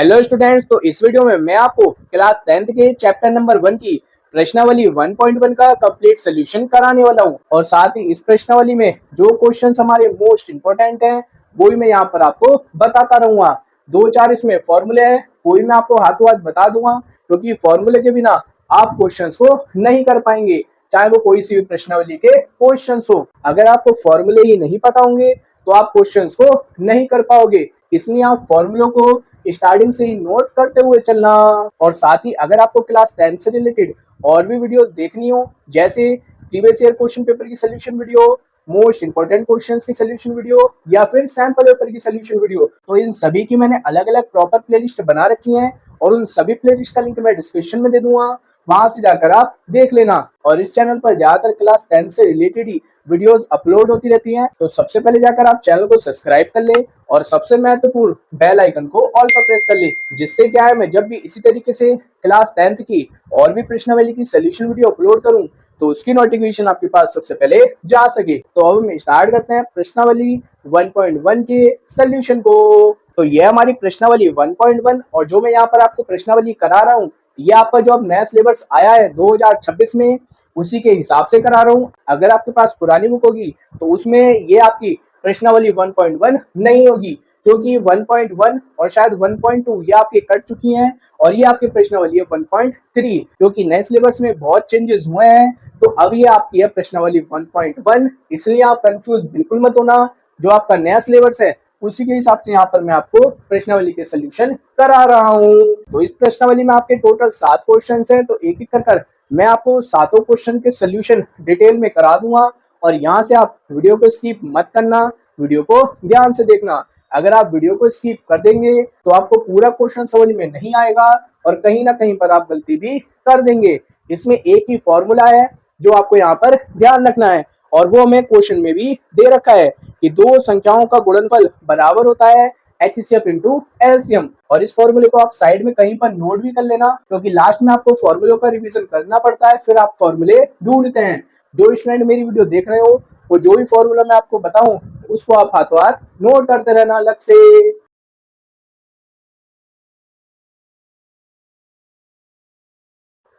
Hello students, तो इस video में मैं आपको क्लास 10th के चैप्टर नंबर 1 की प्रश्नावली 1.1 का कंप्लीट सोल्यूशन कराने वाला हूं। और साथ ही इस प्रश्नावली में जो क्वेश्चंस हमारे मोस्ट इंपोर्टेंट हैं वो ही मैं यहाँ पर आपको बताता रहूंगा। दो चार इसमें फॉर्मूले हैं, वो ही मैं आपको हाथों हाथ बता दूंगा, क्योंकि फॉर्मूले के बिना आप क्वेश्चंस को नहीं कर पाएंगे, चाहे वो कोई सी भी प्रश्नावली के क्वेश्चंस हो। अगर आपको फॉर्मूले ही नहीं पता होंगे तो आप क्वेश्चंस को नहीं कर पाओगे, इसलिए आप फॉर्मूलों को स्टार्टिंग से ही नोट करते हुए चलना। और साथ ही अगर आपको क्लास 10 से रिलेटेड और भी वीडियोस देखनी हो, जैसे प्रीवियस ईयर क्वेश्चन पेपर की solution video, most important questions की सोल्यूशन वीडियो या फिर सैंपल पेपर की सोल्यूशन वीडियो, तो इन सभी की मैंने अलग अलग प्रॉपर प्लेलिस्ट बना रखी है और उन सभी प्लेलिस्ट का लिंक मैं डिस्क्रिप्शन में दे दूंगा, वहां से जाकर आप देख लेना। और इस चैनल पर ज्यादातर क्लास 10 से रिलेटेड ही वीडियोस अपलोड होती रहती हैं, तो सबसे पहले जाकर आप चैनल को सब्सक्राइब कर ले और सबसे महत्वपूर्ण बेल आइकन को ऑल पर प्रेस कर ले, जिससे क्या है मैं जब भी इसी तरीके से क्लास 10th की और भी प्रश्नावली की सोल्यूशन वीडियो अपलोड करूं तो उसकी नोटिफिकेशन आपके पास सबसे पहले जा सके। तो अब हम स्टार्ट करते हैं प्रश्नावली 1.1 के सोल्यूशन को। तो यह हमारी प्रश्नावली 1.1 और जो मैं यहाँ पर आपको प्रश्नावली करा रहा हूँ ये आपका जो अब नया सिलेबस आया है 2026 में, उसी के हिसाब से करा रहा हूँ। अगर आपके पास पुरानी बुक होगी तो उसमें ये आपकी प्रश्नावली 1.1 नहीं होगी, क्योंकि 1.1 और शायद 1.2 ये आपके कट चुकी हैं और ये आपकी प्रश्नावली है 1.3, क्योंकि नए सिलेबस में बहुत चेंजेस हुए हैं। तो अब ये आपकी है प्रश्नावली 1.1, इसलिए आप कंफ्यूज बिल्कुल मत होना। जो आपका नया सिलेबस है उसी के हिसाब से यहाँ पर मैं आपको प्रश्नावली के सोल्यूशन करा रहा हूँ। तो इस प्रश्नावली में आपके टोटल 7 क्वेश्चन हैं, तो एक एक कर मैं आपको सातों क्वेश्चन के सोल्यूशन डिटेल में करा दूंगा। और यहाँ से आप वीडियो को स्किप मत करना, वीडियो को ध्यान से देखना। अगर आप वीडियो को स्किप कर देंगे तो आपको पूरा क्वेश्चन समझ में नहीं आएगा और कहीं ना कहीं पर आप गलती भी कर देंगे। इसमें एक ही फॉर्मूला है जो आपको यहाँ पर ध्यान रखना है, और वो हमें क्वेश्चन में भी दे रखा है कि दो संख्याओं का गुणनफल बराबर होता है HCF इंटू LCM। और इस फॉर्मूले को आप साइड में कहीं पर नोट भी कर लेना, क्योंकि लास्ट में आपको फॉर्मूलों का रिवीजन करना पड़ता है, फिर आप फॉर्मूले ढूंढते हैं। जो स्टूडेंट मेरी वीडियो देख रहे हो वो जो भी फॉर्मूला मैं आपको बताऊं उसको आप हाथों हाथ नोट करते रहना अलग से।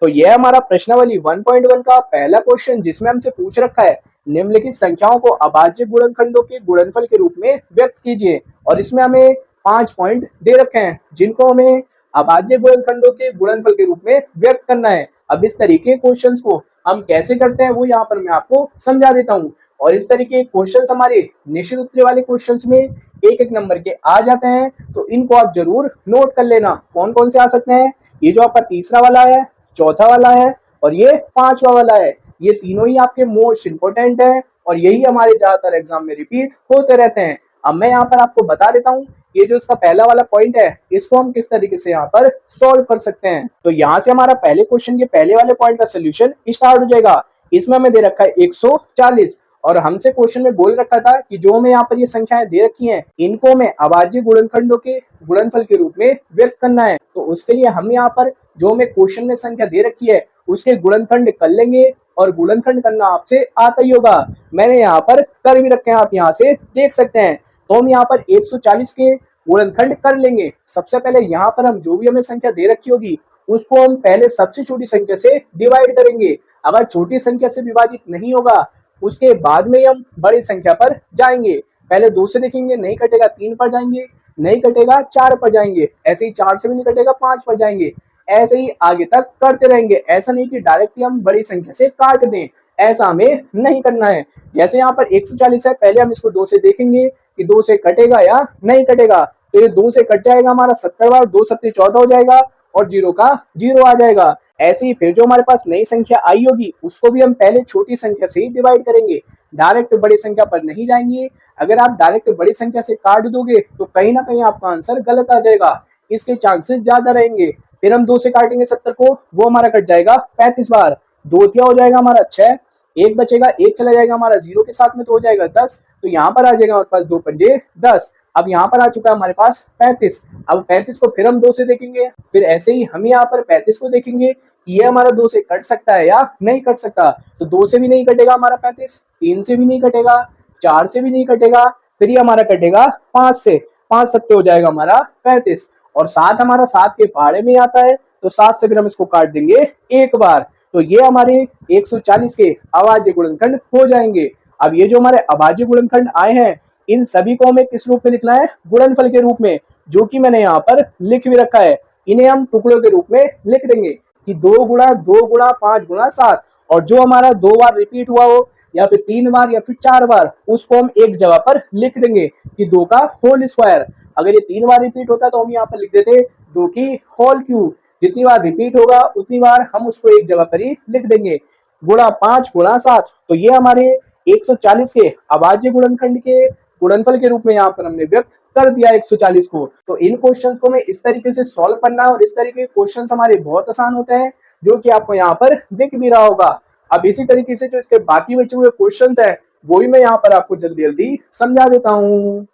तो यह हमारा प्रश्नावली 1.1 का पहला क्वेश्चन, जिसमें हमसे पूछ रखा है निम्नलिखित संख्याओं को अभाज्य गुणनखंडों के गुणनफल के रूप में व्यक्त कीजिए। और इसमें हमें 5 पॉइंट दे रखे हैं जिनको हमें अभाज्य गुणनखंडों के गुणनफल के रूप में व्यक्त करना है। अब इस तरीके क्वेश्चंस को हम कैसे करते हैं वो यहाँ पर मैं आपको समझा देता हूँ। और इस तरीके क्वेश्चंस हमारे निश्चित उत्तर वाले क्वेश्चंस में एक एक नंबर के आ जाते हैं, तो इनको आप जरूर नोट कर लेना। कौन कौन से आ सकते हैं? ये जो आपका तीसरा वाला है, चौथा वाला है और ये पांचवा वाला है, ये तीनों ही आपके मोस्ट इंपोर्टेंट है और यही हमारे ज्यादातर एग्जाम में रिपीट होते रहते हैं। अब मैं यहाँ पर आपको बता देता हूँ ये जो इसका पहला वाला पॉइंट है इसको हम किस तरीके से यहाँ पर सॉल्व कर सकते हैं। तो यहाँ से हमारा पहले क्वेश्चन के पहले वाले पॉइंट का सोल्यूशन स्टार्ट हो जाएगा। इसमें हमें दे रखा है 140 और हमसे क्वेश्चन में बोल रखा था कि जो हमें यहाँ पर ये संख्याएं दे रखी हैं इनको हमें अभाज्य गुणनखंडों के गुणनफल के रूप में व्यक्त करना है। तो उसके लिए हम यहाँ पर जो हमें क्वेश्चन में संख्या दे रखी है उसके गुणनखंड कर लेंगे, और गुणनखंड करना आपसे आता ही होगा। मैंने यहाँ पर कर भी रखे हैं, आप यहाँ से देख सकते हैं। तो हम यहाँ पर 140 के गुणनखंड कर लेंगे। सबसे पहले यहाँ पर हम जो भी हमें संख्या दे रखी होगी उसको हम पहले सबसे छोटी संख्या से डिवाइड करेंगे। अगर छोटी संख्या से विभाजित नहीं होगा उसके बाद में हम बड़ी संख्या पर जाएंगे। पहले 2 से देखेंगे, नहीं कटेगा 3 पर जाएंगे, नहीं कटेगा 4 पर जाएंगे, ऐसे ही 4 से भी नहीं कटेगा 5 पर जाएंगे, ऐसे ही आगे तक करते रहेंगे। ऐसा नहीं कि डायरेक्टली हम बड़ी संख्या से काट दें, ऐसा हमें नहीं करना है। जैसे यहाँ पर 140 है, पहले हम इसको 2 से देखेंगे कि 2 से कटेगा या नहीं कटेगा। तो ये 2 से कट जाएगा हमारा 70 बार, 2 सत्ते 14 हो जाएगा और 0 का 0 आ जाएगा। ऐसे ही फिर जो हमारे पास नई संख्या आई होगी उसको भी हम पहले छोटी संख्या से ही डिवाइड करेंगे, डायरेक्ट बड़ी संख्या पर नहीं जाएंगे। अगर आप डायरेक्ट बड़ी संख्या से काट दोगे तो कहीं ना कहीं आपका आंसर गलत आ जाएगा, इसके चांसेस ज्यादा रहेंगे। फिर हम 2 से काटेंगे 70 को, वो हमारा कट जाएगा 35 बार, 2 क्या हो जाएगा हमारा 6, एक बचेगा, एक चला जाएगा हमारा 0 के साथ में तो हो जाएगा 10। तो यहाँ पर आ जाएगा हमारे पास 2 पंजे 10। अब यहाँ पर आ चुका है हमारे पास 35। अब 35 को फिर हम 2 से देखेंगे, फिर ऐसे ही हम यहाँ पर 35 को देखेंगे कि ये हमारा 2 से कट सकता है या नहीं कट सकता। तो 2 से भी नहीं कटेगा हमारा 35, 3 से भी नहीं कटेगा, 4 से भी नहीं कटेगा, फिर ये हमारा कटेगा 5 से, 5 सत्ते हो जाएगा हमारा 35। और 7 हमारा 7 के पहाड़े में आता है, तो 7 से फिर हम इसको काट देंगे एक बार, तो ये हमारे 140 के अभाज्य गुणनखंड हो जाएंगे। अब ये जो हमारे अभाज्य गुणनखंड आए हैं, इन सभी को हमें किस रूप में लिखना है? गुणनफल के रूप में, जो कि मैंने यहाँ पर लिख भी रखा है। इन्हें हम टुकड़ों के रूप में लिख देंगे कि 2 गुणा 2 गुणा 5 गुणा 7, और जो हमारा 2 बार रिपीट हुआ हो या फिर 3 बार या फिर 4 बार, उसको हम एक जगह पर लिख देंगे कि 2 का होल स्क्वायर। अगर ये 3 बार रिपीट होता तो हम यहाँ पर लिख देते 2 की होल क्यूब। जितनी बार रिपीट होगा उतनी बार हम उसको एक जगह पर ही लिख देंगे, गुणा 5 गुणा 7। तो ये हमारे 140 के अभाज्य गुणनखंड के गुणनफल के रूप में यहाँ पर हमने व्यक्त कर दिया 140 को। तो इन क्वेश्चंस को हमें इस तरीके से सॉल्व करना, और इस तरीके के क्वेश्चंस हमारे बहुत आसान होते हैं, जो कि आपको यहाँ पर दिख भी रहा होगा। अब इसी तरीके से जो इसके बाकी बचे हुए क्वेश्चंस हैं, वो भी मैं यहाँ पर आपको जल्दी जल्दी समझा देता हूँ।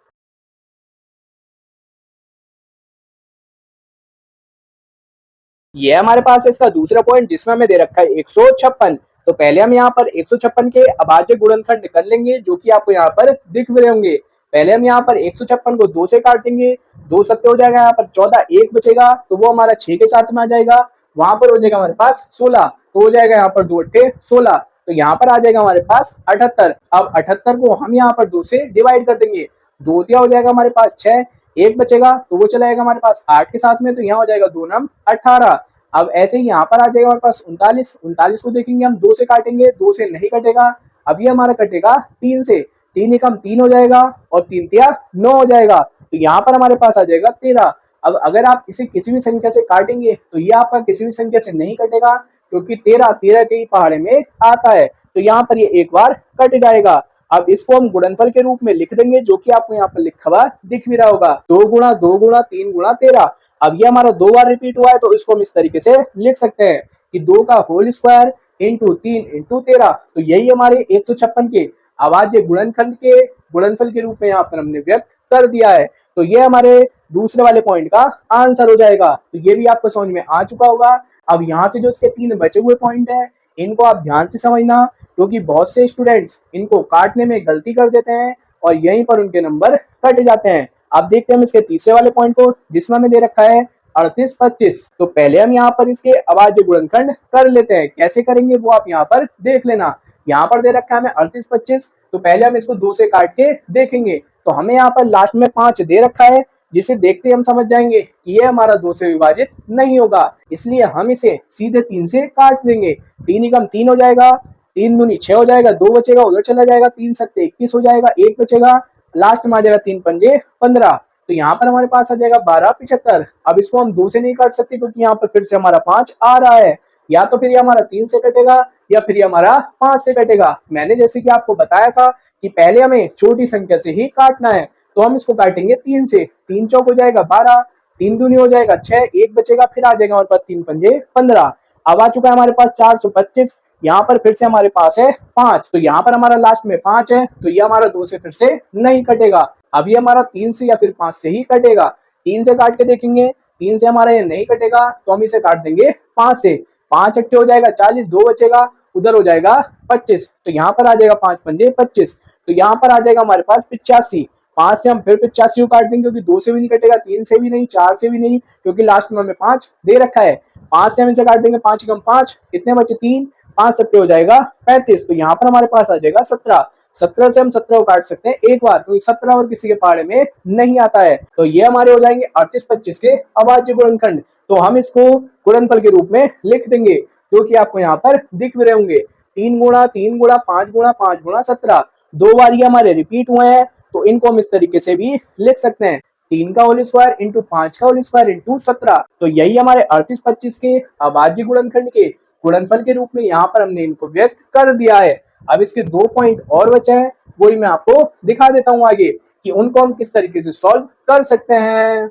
ये हमारे पास है इसका दूसरा पॉइंट, जिसमें हमें दे रखा है 156। तो पहले हम यहाँ पर 156 के अभाज्य गुणनखंड कर लेंगे, जो कि आपको यहाँ पर दिख भी रहे होंगे। पहले हम यहाँ पर 156 को 2 से काट देंगे, 2 सत्ते हो जाएगा, यहाँ पर 14, 1 बचेगा तो वो हमारा 6 के साथ में आ जाएगा। वहां पर हो जाएगा हमारे पास 16, तो हो जाएगा यहाँ पर 2 अट्ठे 16, तो यहाँ पर आ जाएगा हमारे पास 78। अब 78 को हम यहाँ पर 2 से डिवाइड कर देंगे, 2 दिया हो जाएगा हमारे पास 6, 1 बचेगा तो वो चला जाएगा हमारे पास 8 के साथ में, तो यहाँ हो जाएगा 2 नम 18। अब ऐसे ही यहाँ पर आ जाएगा हमारे पास 39, 39 को देखेंगे हम 2 से काटेंगे, 2 से नहीं कटेगा। अब ये हमारा कटेगा 3 से, 3 एकम 3 हो जाएगा और 3 तिया 9 हो जाएगा, तो यहाँ पर हमारे पास आ जाएगा 13। अब अगर आप इसे किसी भी संख्या से काटेंगे तो ये आपका किसी भी संख्या से नहीं कटेगा, क्योंकि 13 13 के ही पहाड़े में आता है, तो यहाँ पर ये एक बार कट जाएगा। अब इसको हम गुणनफल के रूप में लिख देंगे, जो कि आपको यहाँ पर लिखा हुआ दिख भी रहा होगा, 2 गुणा 2 गुणा 3 गुणा 13। अब ये हमारा 2 बार रिपीट हुआ है, तो इसको हम इस तरीके से लिख सकते हैं कि 2 का होल स्क्वायर इंटू 3 इंटू 13। तो यही हमारे 156 के अभाज्य गुणनखंड के गुणनफल के रूप में यहाँ पर हमने व्यक्त कर दिया है। तो ये हमारे दूसरे वाले पॉइंट का आंसर हो जाएगा। तो ये भी आपको समझ में आ चुका होगा। अब यहाँ से जो इसके 3 बचे हुए पॉइंट है, इनको आप ध्यान से समझना, क्योंकि बहुत से स्टूडेंट्स इनको काटने में गलती कर देते हैं और यहीं पर उनके नंबर कट जाते हैं। अब देखते हैं हम इसके तीसरे वाले पॉइंट को, जिसमें हमें दे रखा है 38 25। तो पहले हम यहाँ पर इसके अभाज्य गुणनखंड कर लेते हैं, कैसे करेंगे वो आप यहाँ पर देख लेना। यहाँ पर दे रखा है हमें 38 25, तो पहले हम इसको 2 से काट के देखेंगे, तो हमें यहाँ पर लास्ट में 5 दे रखा है, जिसे देखते ही हम समझ जाएंगे कि ये हमारा 2 से विभाजित नहीं होगा, इसलिए हम इसे सीधे 3 से काट देंगे। 3 एकम 3 हो जाएगा, 3 दूनी 6 हो जाएगा, 2 बचेगा उधर चला जाएगा, 3 सत्ते 21 हो जाएगा, 1 बचेगा, लास्ट में आ जाएगा 3 पंजे 15। तो यहाँ पर हमारे पास आ जाएगा 12 75। अब इसको हम 2 से नहीं काट सकते, क्योंकि यहाँ पर फिर से हमारा 5 आ रहा है, या तो फिर ये हमारा 3 से कटेगा या फिर ये हमारा 5 से कटेगा। मैंने जैसे कि आपको बताया था कि पहले हमें छोटी संख्या से ही काटना है, तो हम इसको काटेंगे 3 से, 3 चौक हो जाएगा 12, 3 दूनी हो जाएगा 6, 1 बचेगा, फिर आ जाएगा हमारे पास 3 पंजे 15। अब आ चुका है हमारे पास 425। यहाँ पर फिर से हमारे पास है 5, तो यहाँ पर हमारा लास्ट में 5 है, तो ये हमारा 2 से फिर से नहीं कटेगा। अब ये हमारा 3 से या फिर 5 से ही कटेगा। 3 से काट के देखेंगे, 3 से हमारा ये नहीं कटेगा, तो हम इसे काट देंगे 5 से, 5 अट्ठे हो जाएगा 40, 2 बचेगा उधर हो जाएगा 25, तो यहाँ पर आ जाएगा 5 पंजे 25। तो यहाँ पर आ जाएगा हमारे पास 85। 5 से हम फिर 85 को काट देंगे, क्योंकि 2 से भी नहीं कटेगा, 3 से भी नहीं, 4 से भी नहीं, क्योंकि लास्ट में हमें 5 दे रखा है। 5 से हम इसे काट देंगे, 5 एकम 5, कितने बचे 3, 5 सत्ते हो जाएगा 35, तो यहाँ पर हमारे पास आ जाएगा 17। 17 से हम 17 को काट सकते हैं एक बार, तो 17 और किसी के पहाड़े में नहीं आता है, तो ये हमारे हो जाएंगे 38 25 के अभाज्य गुणनखंड। तो हम इसको गुणनफल के रूप में लिख देंगे, जो कि आपको यहाँ पर दिख भी रहे होंगे, 3 गुणा 3 गुणा 5 गुणा 5 गुणा 17। 2 बार ये हमारे रिपीट हुए हैं, तो इनको हम इस तरीके से भी लिख सकते हैं, 3 का होल स्क्वायर इंटू 5 का होल स्क्वायर इंटू 17। तो यही हमारे 38 25 के अभाज्य गुणनखंड के गुणनफल के रूप में यहाँ पर हमने इनको व्यक्त कर दिया है। अब इसके 2 पॉइंट और बचे हैं, वही मैं आपको दिखा देता हूँ आगे कि उनको हम किस तरीके से सॉल्व कर सकते हैं।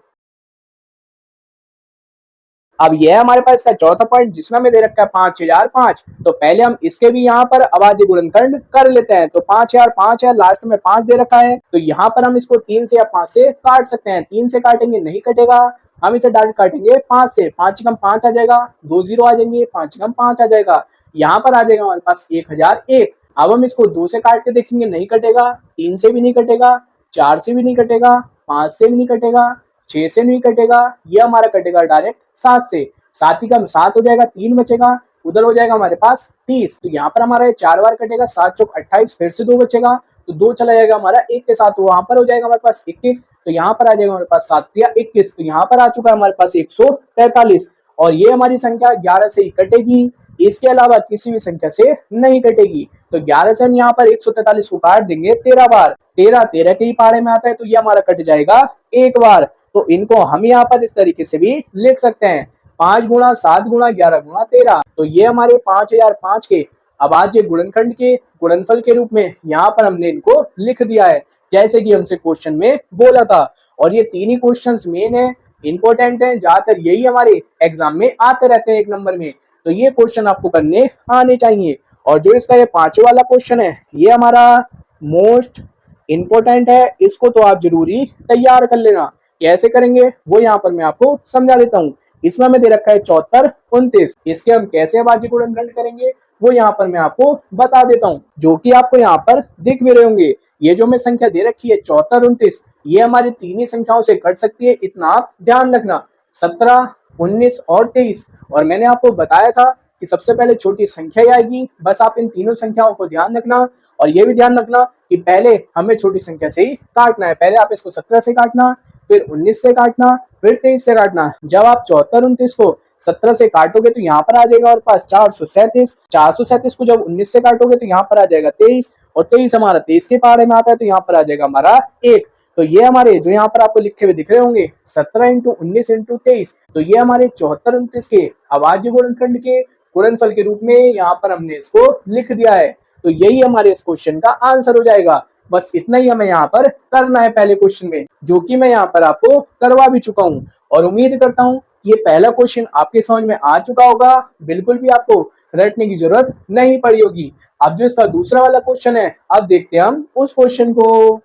अब यह हमारे पास इसका चौथा पॉइंट, जिसमें हमें दे रखा है 5005। तो पहले हम इसके भी यहाँ पर अभाज्य गुणनखंड कर लेते हैं। तो 5005 है, लास्ट में 5 दे रखा है, तो यहाँ पर हम इसको 3 से या 5 से काट सकते हैं। 3 से काटेंगे नहीं कटेगा, हम इसे डायरेक्ट काटेंगे 5 से, 5 एकम 5 आ जाएगा, 2 जीरो आ जाएंगे, 5 एकम 5 आ जाएगा, यहाँ पर आ जाएगा हमारे पास 1001। अब हम इसको 2 से काट के देखेंगे, नहीं कटेगा, 3 से भी नहीं कटेगा, 4 से भी नहीं कटेगा, 5 से भी नहीं कटेगा, 6 से नहीं कटेगा, ये हमारा कटेगा डायरेक्ट 7 से। 7 ही का 7 हो जाएगा, 3 बचेगा, उधर हो जाएगा हमारे पास 30। तो यहाँ पर हमारा 4 बार कटेगा, 7 चौक 28, फिर से 2 बचेगा, तो 2 चला जाएगा हमारा 1 के साथ, तो वहां पर हो जाएगा हमारे पास 21। तो यहाँ पर आ जाएगा हमारे पास 7 या 21, तो यहाँ पर आ चुका है हमारे पास 143। और ये हमारी संख्या 11 से ही कटेगी, इसके अलावा किसी भी संख्या से नहीं कटेगी। तो 11 से हम यहाँ पर 143 को काट देंगे 13 बार, 13 13 के ही पारे में आता है, तो ये हमारा कट जाएगा 1 बार। तो इनको हम यहाँ पर इस तरीके से भी लिख सकते हैं, 5 गुणा 7 गुणा 11 गुणा 13। तो ये हमारे 5005 के अभाज्य गुणनखंड के गुणनफल के रूप में यहाँ पर हमने इनको लिख दिया है, जैसे कि हमसे क्वेश्चन में बोला था। और ये तीन ही क्वेश्चंस मेन है, इंपॉर्टेंट है, ज्यादातर यही हमारे एग्जाम में आते रहते हैं 1 नंबर में, तो ये क्वेश्चन आपको करने आने चाहिए। और जो इसका ये 5वां वाला क्वेश्चन है, ये हमारा मोस्ट इंपॉर्टेंट है, इसको तो आप जरूरी तैयार कर लेना। कैसे करेंगे वो यहाँ पर मैं आपको समझा देता हूँ। इसमें हमें दे रखा है 74 29, इसके हम कैसे अभाज्य गुणनखंड करेंगे वो यहाँ पर मैं आपको बता देता हूँ, जो कि आपको यहाँ पर दिख भी रहे होंगे। ये जो मैं संख्या दे रखी है 74 29, ये हमारी तीन ही संख्याओं से कट सकती है, इतना आप ध्यान रखना, 17 19 और 23। और मैंने आपको बताया था कि सबसे पहले छोटी संख्या ही आएगी, बस आप इन तीनों संख्याओं को ध्यान रखना। और ये भी ध्यान रखना कि पहले हमें छोटी संख्या से ही काटना है, पहले आप इसको 17 से काटना, फिर 19 से काटना, फिर 23 से काटना। जब आप 74 29 को 17 से काटोगे तो यहाँ पर आ जाएगा हमारे पास 437, 437 को जब 19 से काटोगे तो यहाँ पर आ जाएगा 23, और 23 हमारा 23 के पहाड़े में आता है, तो यहाँ पर आ जाएगा हमारा 1। तो ये हमारे जो यहाँ पर आपको लिखे हुए दिख रहे होंगे 17 इंटू 19 इंटू 23, तो ये हमारे 74 29 के अभाज्य गुणनखंड के गुणनफल के रूप में यहाँ पर हमने इसको लिख दिया है। तो यही हमारे इस क्वेश्चन का आंसर हो जाएगा। बस इतना ही हमें यहाँ पर करना है पहले क्वेश्चन में, जो कि मैं यहाँ पर आपको करवा भी चुका हूँ। और उम्मीद करता हूँ ये पहला क्वेश्चन आपके समझ में आ चुका होगा, बिल्कुल भी आपको रटने की जरूरत नहीं पड़ी होगी। अब जो इसका दूसरा वाला क्वेश्चन है, अब देखते हैं हम उस क्वेश्चन को।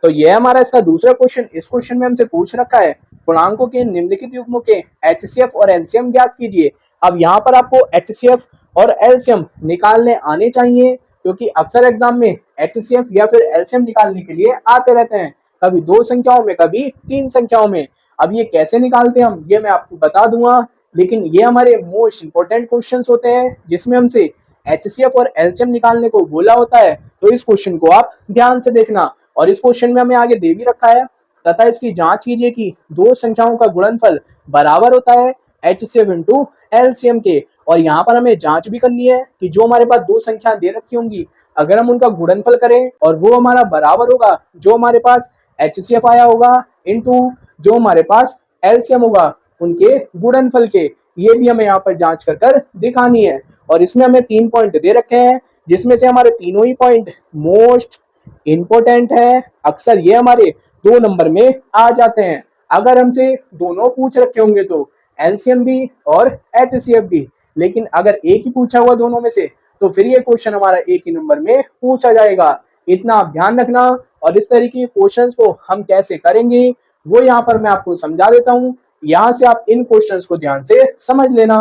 तो ये हमारा इसका दूसरा क्वेश्चन, इस क्वेश्चन में हमसे पूछ रखा है पूर्णांकों के निम्नलिखित युग्मों के एचसीएफ और एलसीएम ज्ञात कीजिए। अब यहाँ पर आपको एचसीएफ और एलसीएम निकालने आने चाहिए, क्योंकि अक्सर एग्जाम में एचसीएफ या फिर एलसीएम निकालने के लिए आते रहते हैं, कभी 2 संख्याओं में कभी 3 संख्याओं में। अब ये कैसे निकालते हैं हम, ये मैं आपको बता दूंगा, लेकिन ये हमारे मोस्ट इंपोर्टेंट क्वेश्चंस होते हैं जिसमें हमसे एचसीएफ और एलसीएम निकालने को बोला होता है। तो इस क्वेश्चन को आप ध्यान से देखना। और इस क्वेश्चन में हमें आगे दे भी रखा है, तथा इसकी जांच कीजिए कि 2 संख्याओं का गुणनफल बराबर होता है एचसीएफ इंटू एलसीएम के। और यहाँ पर हमें जांच भी करनी है कि जो हमारे पास 2 संख्या दे रखी होंगी, अगर हम उनका गुणनफल करें और वो हमारा बराबर होगा जो हमारे पास एचसीएफ आया होगा इंटू जो हमारे पास एलसीएम होगा उनके गुणनफल के, ये भी हमें यहाँ पर जांच कर दिखानी है। और इसमें हमें 3 पॉइंट दे रखे हैं, जिसमें से हमारे तीनों ही पॉइंट मोस्ट इंपोर्टेंट है, अक्सर ये हमारे 2 नंबर में आ जाते हैं। अगर हमसे दोनों पूछ रखे होंगे तो एलसीएम भी और एचसीएफ भी, लेकिन अगर एक ही पूछा हुआ दोनों में से तो फिर ये क्वेश्चन हमारा एक ही नंबर में पूछा जाएगा, इतना आप ध्यान रखना। और इस तरीके के क्वेश्चंस को हम कैसे करेंगे वो यहाँ पर मैं आपको समझा देता हूँ, यहाँ से आप इन क्वेश्चंस को ध्यान से समझ लेना।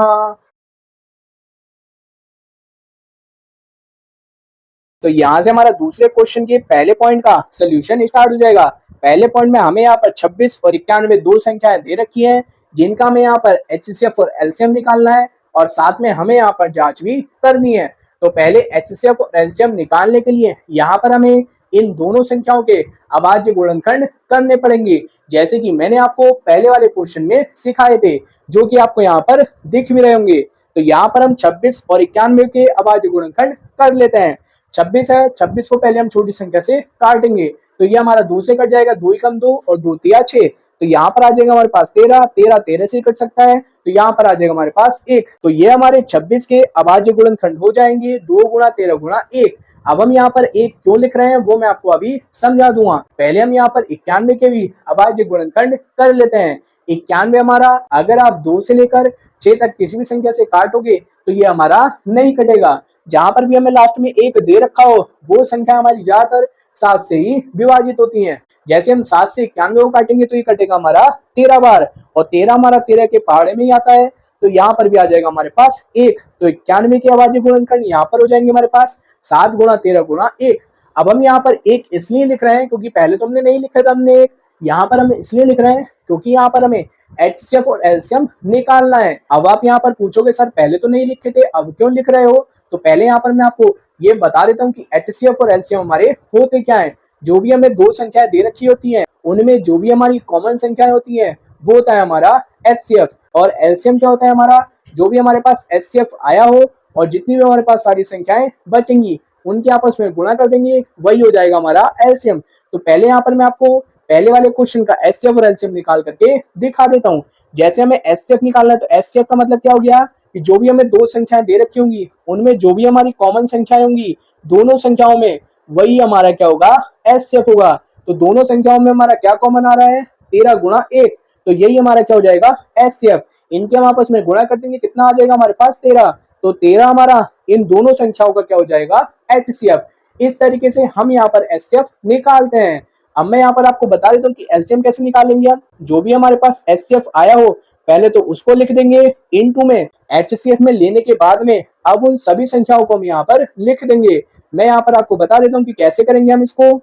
तो यहाँ से हमारा दूसरे क्वेश्चन के पहले पॉइंट का सोल्यूशन स्टार्ट हो जाएगा। पहले पॉइंट में हमें यहाँ पर 26 और 91 2 संख्याएं दे रखी हैं, जिनका हमें यहाँ पर एचसीएफ और एलसीएम निकालना है, और साथ में हमें यहाँ पर जांच भी करनी है। तो पहले एचसीएफ और एलसीएम निकालने के लिए यहाँ पर हमें इन दोनों संख्याओं के अभाज्य गुणनखंड करने पड़ेंगे, जैसे कि मैंने आपको पहले वाले क्वेश्चन में सिखाए थे, जो कि आपको यहाँ पर दिख भी रहे होंगे। तो यहाँ पर हम 26 और 91 के अभाज्य गुणनखंड कर लेते हैं। 26 है, 26 को पहले हम छोटी संख्या से काटेंगे, तो ये हमारा 2 से कट जाएगा, 2 एकम 2 और 2 तिया 6। तो यहाँ पर आ जाएगा हमारे पास 13, 13 13 से कट सकता है, तो यहाँ पर आ जाएगा हमारे पास 1। तो ये हमारे 26 के अभाज्य गुणनखंड हो जाएंगे 2 गुणा 13 गुणा 1। अब हम यहाँ पर 1 क्यों लिख रहे हैं वो मैं आपको अभी समझा दूंगा। पहले हम यहाँ पर 91 के भी अभाज्य गुणनखंड कर लेते हैं। 91 हमारा, अगर आप 2 से लेकर 6 तक किसी भी संख्या से काटोगे तो ये हमारा नहीं कटेगा। जहां पर भी हमें लास्ट में 1 दे रखा हो वो संख्या हमारी ज्यादातर 7 से ही विभाजित होती हैं। जैसे हम 7 से 91 को काटेंगे तो ये कटेगा हमारा 13 बार, और 13 हमारा 13 के पहाड़े में ही आता है, तो यहाँ पर भी आ जाएगा हमारे पास 1। तो 91 के अभाज्य गुणनखंड यहाँ पर हो जाएंगे हमारे पास 7 गुणा 13 गुणा 1। अब हम यहाँ पर एक इसलिए लिख रहे हैं क्योंकि पहले तो हमने नहीं लिखा था, हमने एक यहाँ पर हम इसलिए लिख रहे हैं क्योंकि यहाँ पर हमें HCF और LCM निकालना है। अब आप यहाँ पर पूछोगे सर पहले तो नहीं लिखे थे, अब क्यों लिख रहे हो? तो पहले यहाँ पर मैं आपको ये बता देता हूँ कि HCF और LCM हमारे होते क्या है। जो भी हमें दो संख्याएं दे रखी होती हैं उनमें जो भी हमारी कॉमन संख्याएं होती हैं वो होता है हमारा HCF, और LCM क्या होता है हमारा, जो भी हमारे पास HCF आया हो और जितनी भी हमारे पास सारी संख्याएं बचेंगी उनके आपस में गुणा कर देंगे, वही हो जाएगा हमारा LCM। तो पहले यहाँ पर मैं आपको पहले वाले क्वेश्चन का HCF और LCM निकाल करके दिखा देता हूँ। जैसे हमें HCF निकालना है तो HCF का मतलब क्या हो गया कि जो भी हमें दो संख्याएं दे रखी होंगी उनमें जो भी हमारी कॉमन संख्याएं होंगी दोनों संख्याओं में, वही हमारा क्या होगा, HCF होगा। तो दोनों संख्याओं में हमारा क्या कॉमन आ रहा है, 13 गुणा 1, तो यही हमारा क्या हो जाएगा, HCF। इनके हम आपस में गुणा कर देंगे, कितना आ जाएगा हमारे पास 13, तो 13 हमारा इन दोनों संख्याओं का क्या हो जाएगा, HCF। इस तरीके से हम यहाँ पर HCF निकालते हैं। अब मैं यहाँ पर आपको बता देता हूँ कि LCM कैसे निकालेंगे। हम जो भी हमारे पास HCF आया हो पहले तो उसको लिख देंगे इनटू में HCF में लेने के बाद में अब उन सभी संख्याओं को हम यहाँ पर लिख देंगे। मैं यहाँ पर आपको बता देता हूँ कि कैसे करेंगे हम इसको।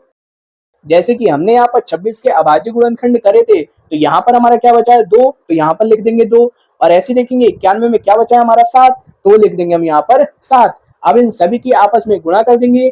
जैसे कि हमने यहाँ पर 26 के अभाज्य गुणनखंड करे थे तो यहाँ पर हमारा क्या बचा है 2, तो यहाँ पर लिख देंगे 2, और ऐसे देखेंगे 91 में क्या बचा है हमारा 7, तो लिख देंगे हम यहाँ पर 7। अब इन सभी की आपस में गुणा कर देंगे,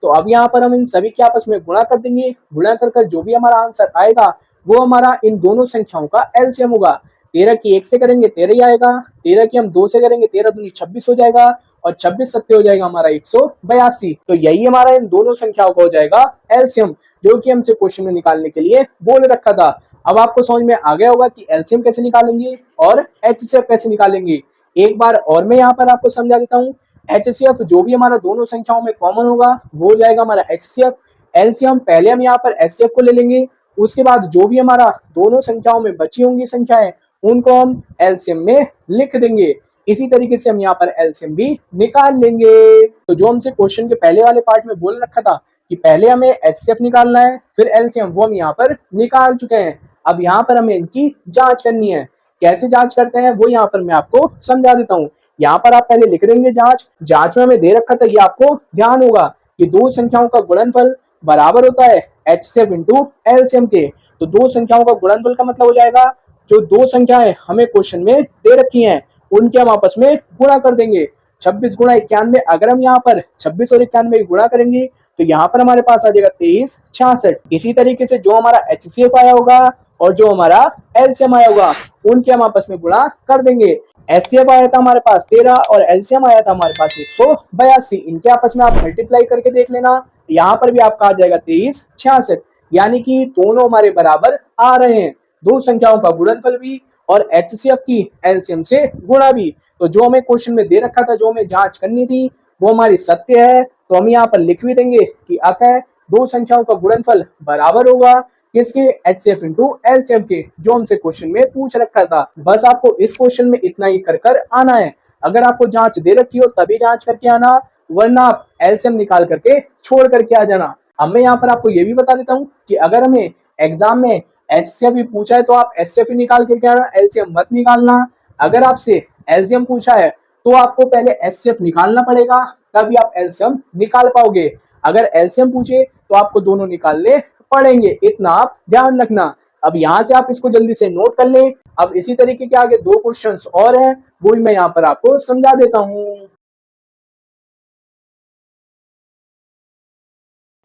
तो अब यहाँ पर हम इन सभी के आपस में गुणा कर देंगे, गुणा कर जो भी हमारा आंसर आएगा वो हमारा इन दोनों संख्याओं का एलसीएम होगा। 13 की 1 से करेंगे 13 ही आएगा, 13 की हम 2 से करेंगे 13 दूनी 26 हो जाएगा, और 26 सत्ते हो जाएगा हमारा 182। तो यही हमारा इन दोनों संख्याओं का हो जाएगा एलसीएम, जो कि हमसे क्वेश्चन में निकालने के लिए बोल रखा था। अब आपको समझ में आ गया होगा कि एलसीएम कैसे निकालेंगे और एचसीएफ कैसे निकालेंगे। एक बार और मैं यहाँ पर आपको समझा देता हूँ। HCF जो भी हमारा दोनों संख्याओं में कॉमन होगा वो हो जाएगा हमारा HCF। LCM पहले हम यहाँ पर HCF को ले लेंगे, उसके बाद जो भी हमारा दोनों संख्याओं में बची होंगी संख्याएं उनको हम LCM में लिख देंगे। इसी तरीके से हम यहाँ पर LCM भी निकाल लेंगे। तो जो हमसे क्वेश्चन के पहले वाले पार्ट में बोल रखा था कि पहले हमें HCF निकालना है फिर LCM, वो हम यहाँ पर निकाल चुके हैं। अब यहाँ पर हमें इनकी जांच करनी है। कैसे जांच करते हैं वो यहाँ पर मैं आपको समझा देता हूँ। यहाँ पर आप पहले लिख देंगे जांच में हमें दे रखा था, ये आपको ध्यान होगा कि दो संख्याओं का गुणनफल बराबर होता है HCF इंटू LCM के। तो दो संख्याओं का गुणनफल का मतलब हो जाएगा जो दो संख्याएं हमें क्वेश्चन में दे रखी हैं उनके हम आपस में गुणा कर देंगे। 26 गुणा 91, अगर हम यहाँ पर 26 और 91 गुणा करेंगे तो यहाँ पर हमारे पास आ जाएगा 2366। इसी तरीके से जो हमारा HCF आया होगा और जो हमारा LCM आया होगा उनके हम आपस में गुणा कर देंगे। HCF आया था हमारे पास 13 और LCM आया था हमारे पास 182। इनके आपस में आप मल्टीप्लाई करके देख लेना, यहाँ पर भी आपका आ जाएगा 2366, यानी कि दोनों हमारे बराबर आ रहे हैं। दो संख्याओं का गुणनफल भी और HCF की LCM से गुणा भी। तो जो हमें क्वेश्चन में दे रखा था, जो हमें जांच करनी थी वो हमारी सत्य है। तो हम यहाँ पर लिख भी देंगे कि अतः दो संख्याओं का गुणनफल बराबर होगा किसके, HCF इंटू LCM के, जो हमसे क्वेश्चन में पूछ रखा था। बस आपको इस क्वेश्चन में इतना ही कर आना है। अगर आपको जांच दे रखी हो तभी जांच करके आना, वरना आप LCM निकाल करके छोड़ करके आ जाना। अब मैं यहाँ पर आपको ये भी बता देता हूँ कि अगर हमें एग्जाम में HCF भी पूछा है तो आप HCF ही निकाल करके आना, LCM मत निकालना। अगर आपसे LCM पूछा है तो आपको पहले HCF निकालना पड़ेगा, तभी आप LCM निकाल पाओगे। अगर LCM पूछे तो आपको दोनों निकालने पढ़ेंगे, इतना आप ध्यान रखना। अब यहाँ से आप इसको जल्दी से नोट कर लें। अब इसी तरीके के आगे दो क्वेश्चंस और हैं, वो भी मैं यहाँ पर आपको समझा देता हूँ।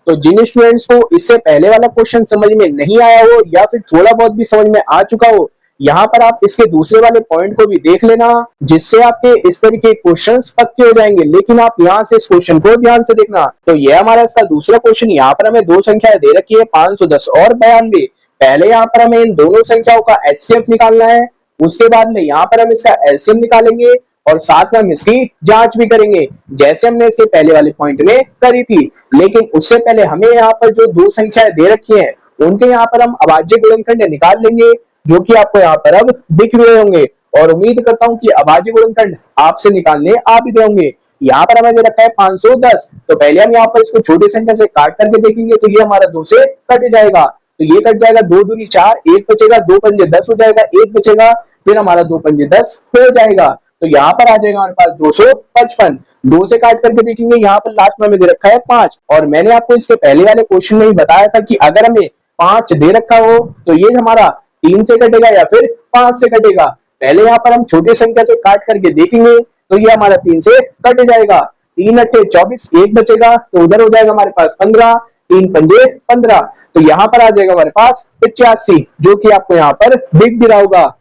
तो जिन स्टूडेंट्स को इससे पहले वाला क्वेश्चन समझ में नहीं आया हो या फिर थोड़ा बहुत भी समझ में आ चुका हो, यहाँ पर आप इसके दूसरे वाले पॉइंट को भी देख लेना, जिससे आपके इस तरीके के क्वेश्चंस पक्के हो जाएंगे। लेकिन आप यहाँ से इस क्वेश्चन को ध्यान से देखना। तो यह हमारा इसका दूसरा क्वेश्चन, यहाँ पर हमें दो संख्याएं दे रखी है 510 और 92। पहले यहाँ पर हमें इन दोनों संख्याओं का HCF निकालना है, उसके बाद में यहाँ पर हम इसका LCM निकालेंगे और साथ में हम इसकी जांच भी करेंगे, जैसे हमने इसके पहले वाले पॉइंट में करी थी। लेकिन उससे पहले हमें यहाँ पर जो दो संख्याएं दे रखी हैं उनके यहाँ पर हम अभाज्य गुणनखंड निकाल लेंगे, जो कि आपको यहाँ पर अब दिख रहे होंगे। और उम्मीद करता हूँ कि अभाज्य गुणनखंड आपसे निकालने आ भी गए होंगे। यहाँ पर हमें दे रखा है 510, तो पहले हम यहाँ पर इसको छोटी संख्या से काट करके देखेंगे तो ये हमारा 2 से कट जाएगा, तो ये कट जाएगा, 2 दूनी 4, 1 बचेगा, 2 पंजे 10 हो जाएगा, 1 बचेगा, फिर हमारा 2 पंजे 10 हो जाएगा। तो यहाँ पर आ जाएगा हमारे पास 255। 2 से काट करके देखेंगे, यहाँ पर लास्ट में हमें दे रखा है 5, और मैंने आपको इसके पहले वाले क्वेश्चन में ही बताया था कि अगर हमें 5 दे रखा हो तो ये हमारा 3 से कटेगा या फिर 5 से कटेगा। पहले यहाँ पर हम छोटी संख्या से काट करके देखेंगे तो ये हमारा 3 से कट जाएगा। 3 अट्ठे 24, 1 बचेगा तो उधर हो जाएगा हमारे पास 15, 3 पंजे 15, तो यहाँ पर आ जाएगा हमारे पास 85, जो कि आपको यहाँ पर दिख भी रहा होगा।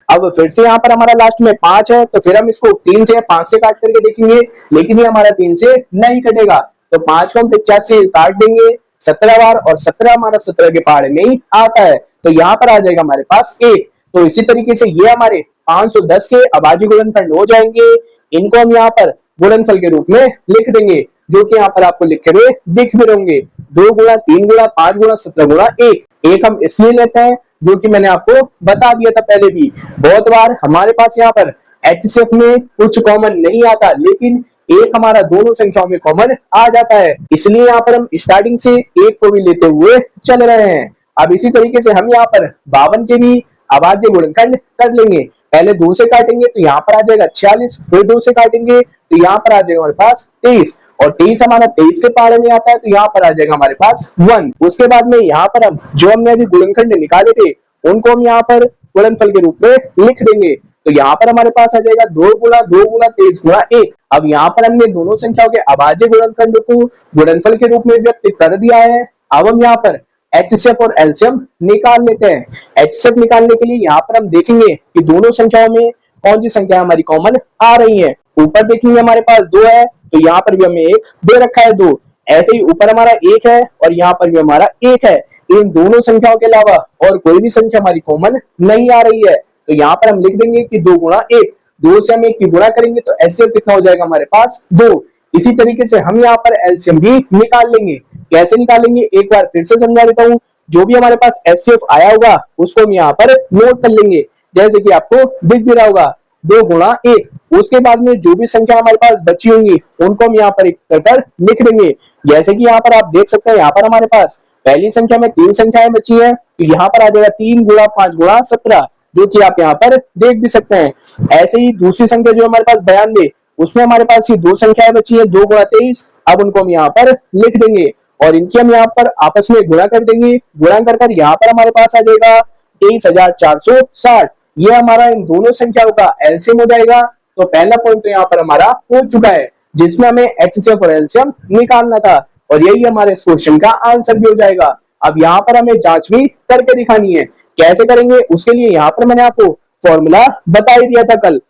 अब फिर से यहाँ पर हमारा लास्ट में 5 है, तो फिर हम इसको 3 से या 5 से काट करके देखेंगे, लेकिन ये हमारा 3 से नहीं कटेगा। तो 5 को हम 85 से काट देंगे 17 बार, और 17 हमारा 17 के पहाड़े में ही आता है, तो यहाँ पर आ जाएगा हमारे पास 1। तो इसी तरीके से ये हमारे 510 के अभाज्य गुणनखंड हो जाएंगे। इनको हम यहाँ पर गुणनफल के रूप में लिख देंगे, जो कि यहाँ पर आपको लिखे हुए दिख भी रहेंगे। 2 गुणा 3 गुणा 5 गुणा 17 गुणा 1। एक हम इसलिए लेते हैं जो कि मैंने आपको बता दिया था पहले भी, बहुत बार हमारे पास यहाँ पर एचसीएफ में कुछ कॉमन नहीं आता, लेकिन एक हमारा दोनों संख्याओं में कॉमन आ जाता है, इसलिए यहाँ पर हम स्टार्टिंग से एक को भी लेते हुए चल रहे हैं। अब इसी तरीके से हम यहाँ पर 52 के भी अभाज्य गुणनखंड कर लेंगे। पहले 2 से काटेंगे तो यहाँ पर आ जाएगा 46, फिर 2 से काटेंगे तो यहाँ पर आ जाएगा हमारे पास 23, और 23 हमारा 23 के पहाड़े में आता है, तो यहाँ पर आ जाएगा हमारे पास 1। उसके बाद में यहाँ पर हम जो हमने अभी गुणनखंड निकाले थे उनको हम यहाँ पर गुणनफल के रूप में लिख देंगे। तो यहाँ पर हमारे पास आ जाएगा 2 गुणा 2 गुणा 23 गुणा 1। अब यहाँ पर हमने दोनों संख्याओं के अभाज्य गुणनखंड को गुणनफल के रूप में व्यक्त कर दिया है। अब हम यहाँ पर एचसीएफ और एलसीएम निकाल लेते हैं। एचसीएफ निकालने के लिए यहाँ पर हम देखेंगे कि दोनों संख्याओं में कौन सी संख्या हमारी कॉमन आ रही है। ऊपर देखेंगे हमारे पास 2 है, तो यहाँ पर भी हमें 1 दे रखा है 2। ऐसे ही ऊपर हमारा 1 है और यहाँ पर भी हमारा 1 है। इन दोनों संख्याओं के अलावा और कोई भी संख्या हमारी कॉमन नहीं आ रही है, तो यहाँ पर हम लिख देंगे कि 2 गुणा 1। 2 से हम 1 की गुणा करेंगे तो एचसीएफ कितना हो जाएगा हमारे पास 2। इसी तरीके से हम यहाँ पर एलसीएम भी निकाल लेंगे। कैसे निकालेंगे एक बार फिर से समझा देता हूँ। जो भी हमारे पास एचसीएफ आया होगा उसको हम यहाँ पर नोट कर लेंगे, जैसे कि आपको दिख भी रहा होगा 2 गुणा 1। उसके बाद में जो भी संख्या हमारे पास बची होंगी उनको हम यहाँ पर एक कर लिख देंगे। जैसे कि यहाँ पर आप देख सकते हैं, यहाँ पर हमारे पास पहली संख्या में 3 संख्याएं बची हैं, तो यहाँ पर आ जाएगा 3 गुणा 5 गुणा 17, जो कि आप यहाँ पर देख भी सकते हैं। ऐसे ही दूसरी संख्या जो हमारे पास 92, उसमें हमारे पास ये 2 संख्याएं बची है 2 गुणा 23। अब उनको हम यहाँ पर लिख देंगे और इनकी हम यहाँ पर आपस में गुणा कर देंगे। गुणा कर यहाँ पर हमारे पास आ जाएगा 23,460। ये हमारा इन दोनों संख्याओं का एलसीएम हो जाएगा। तो पहला पॉइंट तो यहाँ पर हमारा हो चुका है, जिसमें हमें एचसीएफ और एलसीएम निकालना था, और यही हमारे इस क्वेश्चन का आंसर भी हो जाएगा। अब यहाँ पर हमें जांच भी करके दिखानी है। कैसे करेंगे उसके लिए यहाँ पर मैंने आपको फॉर्मूला बता ही दिया था कल।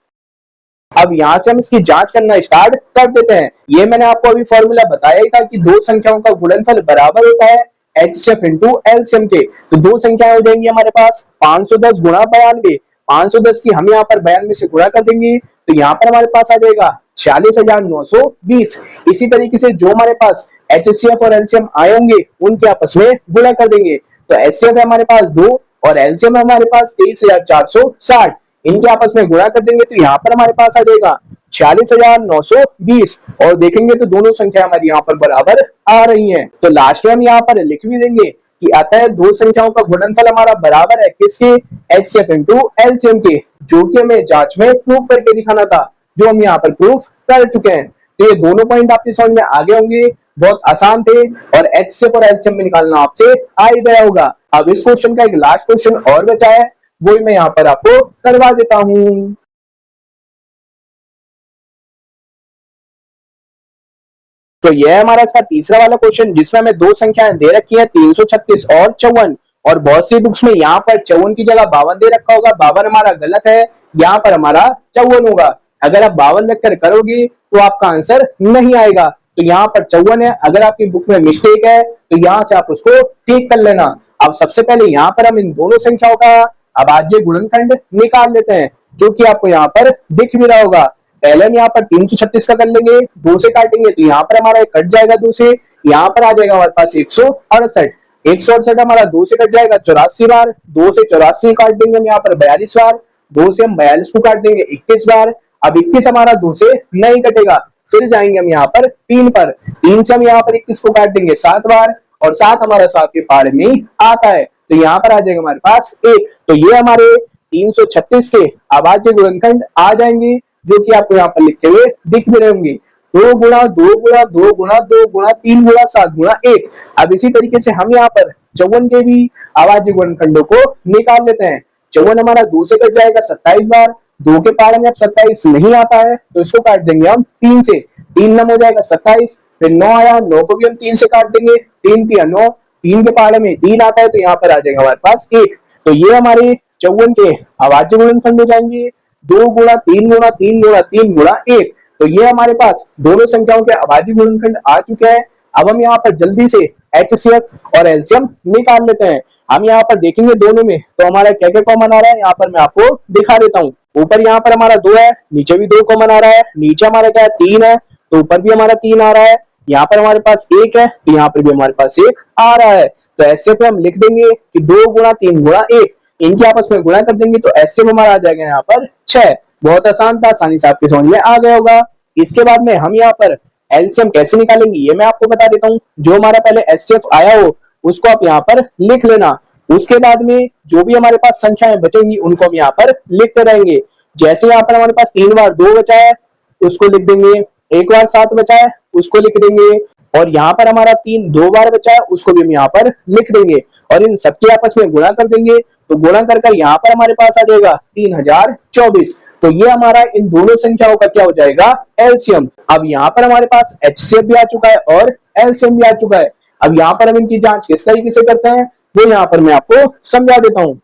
अब यहाँ से हम इसकी जांच करना स्टार्ट कर देते हैं। ये मैंने आपको अभी फॉर्मूला बताया ही था कि दो संख्याओं का गुणनफल बराबर होता है एचसीएफ इंटू एलसीएम के। तो दो संख्याएं हो जाएंगी हमारे पास 510 गुणा 92। 510 की हम यहाँ पर 92 से गुणा कर देंगे तो यहाँ पर हमारे पास आ जाएगा 46,920। इसी तरीके से जो हमारे पास एचसीएफ और एलसीएम आए होंगे उनके आपस में गुणा कर देंगे। तो एचसीएफ है हमारे पास 2 और एलसीएम है हमारे पास 23,460। इनके आपस में गुणा कर देंगे तो यहाँ पर हमारे पास आ जाएगा 46,920। और देखेंगे तो दोनों संख्या हमारी यहाँ पर बराबर आ रही हैं। तो लास्ट में हम यहाँ पर लिख भी देंगे कि अतः दो संख्याओं का गुणनफल हमारा बराबर है किसके, एचसीएफ इंटू एलसीएम के, जो कि हमें जांच में प्रूफ करके दिखाना था, जो हम यहाँ पर प्रूफ कर चुके हैं। तो ये दोनों पॉइंट आपके समझ में आ गए होंगे, बहुत आसान थे और एचसीएफ और एलसीएम में निकालना आपसे आ ही गया होगा। अब इस क्वेश्चन का एक लास्ट क्वेश्चन और बचा है, वही मैं यहाँ पर आपको करवा देता हूँ। तो यह हमारा इसका तीसरा वाला क्वेश्चन, जिसमें हमें दो संख्याएं दे रखी है 336 और 54, और बहुत सी बुक्स में यहाँ पर 54 की जगह 52 दे रखा होगा। 52 हमारा गलत है, यहाँ पर हमारा 54 होगा। अगर आप 52 रखकर करोगे तो आपका आंसर नहीं आएगा। तो यहाँ पर 54 है। अगर आपकी बुक में मिस्टेक है तो यहाँ से आप उसको ठीक कर लेना। अब सबसे पहले यहाँ पर हम इन दोनों संख्याओं का अभाज्य गुणनखंड निकाल लेते हैं, जो कि आपको यहाँ पर दिख भी रहा होगा। पहले हम यहाँ पर 336 का कर लेंगे, 2 से काटेंगे तो यहाँ पर हमारा कट जाएगा 2 से, यहाँ पर आ जाएगा हमारे पास 168। 168 हमारा 2 से कट जाएगा 84 बार, 2 से 84 काट देंगे हम यहाँ पर 42 बार, 2 से हम 42 को काट देंगे 21 बार। अब 21 हमारा 2 से नहीं कटेगा, फिर जाएंगे हम यहाँ पर 3 पर, 3 से हम यहाँ पर 21 को काट देंगे 7 बार, और 7 हमारा 7 के पहाड़ में ही आता है, तो यहाँ पर आ जाएगा हमारे पास 1। तो ये हमारे 336 के अभाज्य गुणनखंड आ जाएंगे, जो कि आपको यहाँ पर लिखते हुए दिख भी रहे होंगे। 2 गुणा 2 गुणा 2 गुणा 2 गुणा 3 गुणा 7 गुणा 1। अब इसी तरीके से हम यहाँ पर 54 के भी अभाज्य गुणनखंडों को निकाल लेते हैं। 54 हमारा 2 से कट जाएगा 27 बार, 2 के पहाड़े में अब 27 नहीं आता है तो इसको काट देंगे हम 3 से, 3 नम हो जाएगा 27, फिर 9 आया, 9 को भी हम 3 से काट देंगे, 3 तिया 9, 3 के पहाड़े में 3 आता है तो यहाँ पर आ जाएगा हमारे पास 1। तो ये हमारे 54 के अभाज्य गुणनखंड हो जाएंगे, 2 गुणा 3 गुणा 3 गुणा 3 गुणा 1। तो ये हमारे पास दोनों संख्याओं के अभाज्य गुणनखंड आ चुके हैं। अब हम यहाँ पर जल्दी से एचसीएफ और एलसीएम निकाल लेते हैं। हम यहाँ पर देखेंगे दोनों में तो हमारा क्या क्या कॉमन आ रहा है, यहाँ पर मैं आपको दिखा देता हूँ। ऊपर यहाँ पर हमारा 2 है, नीचे भी 2 कॉमन आ रहा है, नीचे हमारा क्या है 3 है तो ऊपर भी हमारा 3 आ रहा है, यहाँ पर हमारे पास 1 है तो यहाँ पर भी हमारे पास 1 आ रहा है। तो एचसीएफ हम लिख देंगे कि 2 गुणा 3 गुणा 1, इनके आपस में गुणा कर देंगे तो एचसीएफ हमारा आ जाएगा यहाँ पर 6। बहुत आसान था, आसानी से आपके समझ में आ गया होगा। इसके बाद में हम यहाँ पर एलसीएम कैसे निकालेंगे ये मैं आपको बता देता हूँ। जो हमारा पहले एचसीएफ आया हो उसको आप यहाँ पर लिख लेना, उसके बाद में जो भी हमारे पास संख्याएं बचेंगी उनको हम यहाँ पर लिखते रहेंगे। जैसे यहाँ पर हमारे पास 3 बार 2 बचा है उसको लिख देंगे, 1 बार 7 बचा है उसको लिख देंगे, और यहाँ पर हमारा 3 2 बार बचा है उसको भी हम यहाँ पर लिख देंगे, और इन सबके आपस में गुणा कर देंगे। तो गुणा कर यहाँ पर हमारे पास आ जाएगा 3024। तो ये हमारा इन दोनों संख्याओं का क्या हो जाएगा, एलसीएम। अब यहाँ पर हमारे पास एचसीएफ भी आ चुका है और एलसीएम भी आ चुका है। अब यहाँ पर हम इनकी जांच किस तरीके से करते हैं वो यहाँ पर मैं आपको समझा देता हूँ।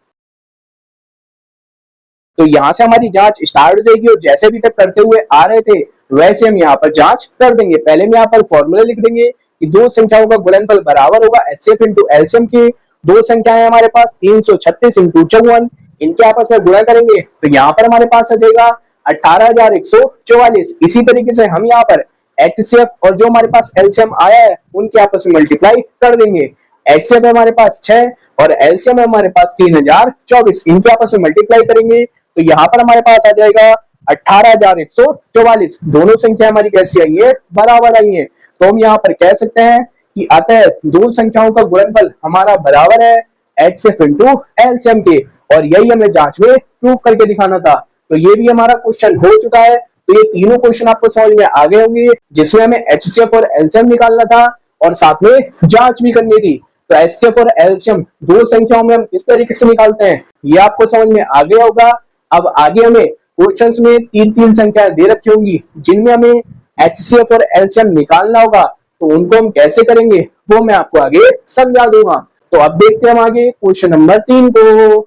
तो यहाँ से हमारी जांच स्टार्ट हो जाएगी और जैसे अभी तक करते हुए आ रहे थे वैसे हम यहाँ पर जांच कर देंगे। पहले हम यहाँ पर फॉर्मूला लिख देंगे कि दो संख्याओं का गुणनफल बराबर होगा एचसीएफ इंटू एलसीएम के। दो संख्याएं हमारे पास 336 इंटू 54, इनके आपस में गुणा करेंगे तो यहाँ पर हमारे पास आ जाएगा 18,144। इसी तरीके से हम यहाँ पर एचसीएफ और जो हमारे पास एलसीएम आया है उनके आपस में मल्टीप्लाई कर देंगे। एचसीएफ हमारे पास 6 और एलसीएम हमारे पास 3024, इनके आपस में मल्टीप्लाई करेंगे तो यहाँ पर हमारे पास आ जाएगा 18,144। दोनों संख्या हमारी कैसी आई है, बराबर आई है। तो हम यहाँ पर कह सकते हैं कि अतः दो संख्याओं का गुणनफल हमारा बराबर है एचसीएफ इंटू एलसीएम के, और यही हमें जांच में प्रूफ करके दिखाना था। तो ये भी हमारा क्वेश्चन हो चुका है। तो ये तीनों क्वेश्चन आपको समझ में आ गए होंगे जिसमें हमें एचसीएफ और एलसीएम निकालना था और साथ में जांच भी करनी थी। तो एचसीएफ और एलसीएम दो संख्याओं में हम किस तरीके से निकालते हैं ये आपको समझ में आ गया होगा। अब आगे हमें क्वेश्चंस में तीन तीन संख्याएं दे रखी होंगी जिनमें हमें एचसीएफ और एलसीएम निकालना होगा, तो उनको हम कैसे करेंगे वो मैं आपको आगे समझा दूंगा। तो अब देखते हैं हम आगे क्वेश्चन नंबर 3 को।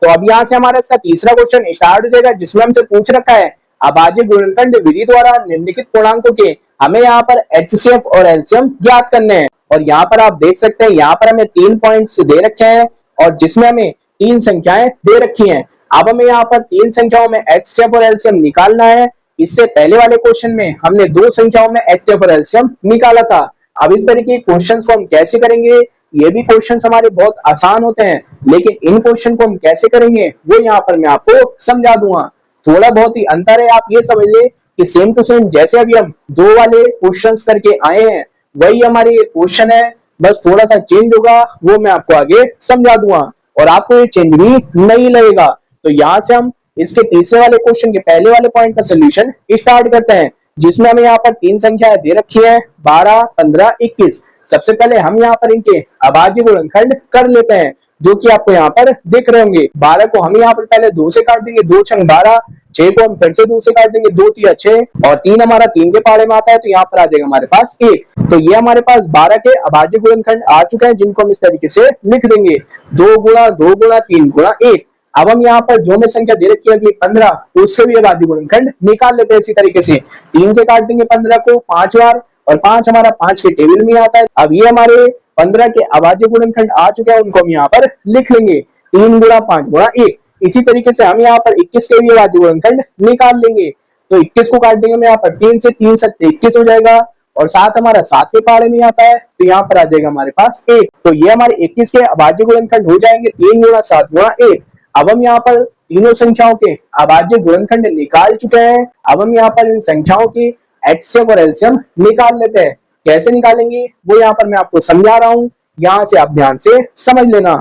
तो अब यहाँ से हमारा इसका तीसरा क्वेश्चन स्टार्ट हो जाएगा जिसमें हमसे पूछ रखा है अभाज्य गुणनखंड विधि द्वारा निम्नलिखित पूर्णांकों के हमें यहाँ पर एचसीएफ और एलसीएम ज्ञात करने हैं। और यहाँ पर आप देख सकते हैं यहाँ पर हमें 3 पॉइंट्स दे रखे हैं और जिसमें हमें 3 संख्याएं दे रखी हैं। अब हमें यहाँ पर 3 संख्याओं में एचसीएफ और एलसीएम निकालना है। इससे पहले वाले क्वेश्चन में हमने 2 संख्याओं में एचसीएफ और एलसीएम निकाला था। अब इस तरह के क्वेश्चंस को हम कैसे करेंगे, ये भी क्वेश्चंस हमारे बहुत आसान होते हैं, लेकिन इन क्वेश्चन को हम कैसे करेंगे वो यहाँ पर मैं आपको समझा दूंगा। थोड़ा बहुत ही अंतर है, आप ये समझ ले कि सेम टू सेम जैसे अभी हम 2 वाले क्वेश्चंस करके आए हैं वही हमारे क्वेश्चन है, बस थोड़ा सा चेंज होगा वो मैं आपको आगे समझा दूंगा और आपको ये चेंज भी नहीं लगेगा। तो यहाँ से हम इसके तीसरे वाले क्वेश्चन के पहले वाले पॉइंट का सोल्यूशन स्टार्ट करते हैं जिसमें हमें यहाँ पर 3 संख्याएं दे रखी है 12, 15, 21। सबसे पहले हम यहाँ पर इनके अभाज्य गुणनखंड कर लेते हैं जो कि आपको यहाँ पर दिख रहे होंगे। 12 को हम यहाँ पर पहले 2 से काट देंगे, 2 छंग 12। 6 को हम फिर से 2 से काट देंगे, 2 तिया 6, और 3 हमारा 3 के पहाड़े में आता है तो यहाँ पर आ जाएगा हमारे पास 1। तो ये हमारे पास 12 के अभाज्य गुणनखंड आ चुके हैं जिनको हम इस तरीके से लिख देंगे 2 गुणा 2 गुणा 3 गुणा 1। अब हम यहाँ पर जो में संख्या दे रखी है अगली 15, उसके भी अभाज्य गुणनखंड निकाल लेते हैं इसी तरीके से। 3 से काट देंगे 15 को 5 बार, और 5 हमारा 5 के टेबल में आता है। अब ये हमारे 15 के अभाज्य गुणनखंड आ चुके हैं, उनको हम यहाँ पर लिख लेंगे 3 गुणा 5 गुणा 1। इसी तरीके से हम यहाँ पर 21 के भी अभाज्य गुणनखंड निकाल लेंगे। तो 21 को काट देंगे हम यहाँ पर 3 से, 3 सत्ते 21 हो जाएगा, और 7 हमारा 7 के पहाड़े में आता है तो यहाँ पर आ जाएगा हमारे पास 1। तो ये हमारे 21 के अभाज्य गुणनखंड हो जाएंगे 3 गुणा 7 गुणा 1। अब हम यहाँ पर तीनों संख्याओं के अभाज्य गुणनखंड निकाल चुके हैं। अब हम यहाँ पर इन संख्याओं की एचसीएफ और एलसीएम निकाल लेते हैं। कैसे निकालेंगे वो यहाँ पर मैं आपको समझा रहा हूँ, यहाँ से आप ध्यान से समझ लेना।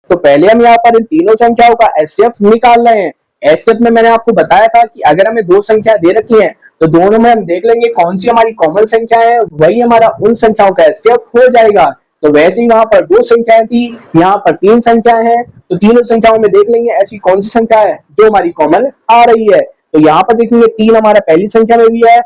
तो पहले हम यहाँ पर इन तीनों संख्याओं का एचसीएफ निकाल रहे हैं। एचसीएफ में मैंने आपको बताया था कि अगर हमें दो संख्या दे रखी है तो दोनों में हम देख लेंगे कौन सी हमारी कॉमन संख्या है, वही हमारा उन संख्याओं का एचसीएफ हो जाएगा। तो वैसे ही वहां पर दो संख्याएं थी, यहाँ पर तीन संख्याएं हैं, तो तीनों संख्याओं में देख लेंगे ऐसी कौन सी संख्या है जो हमारी कॉमन आ रही है। तो यहाँ पर देखेंगे तीन हमारा पहली संख्या में भी है,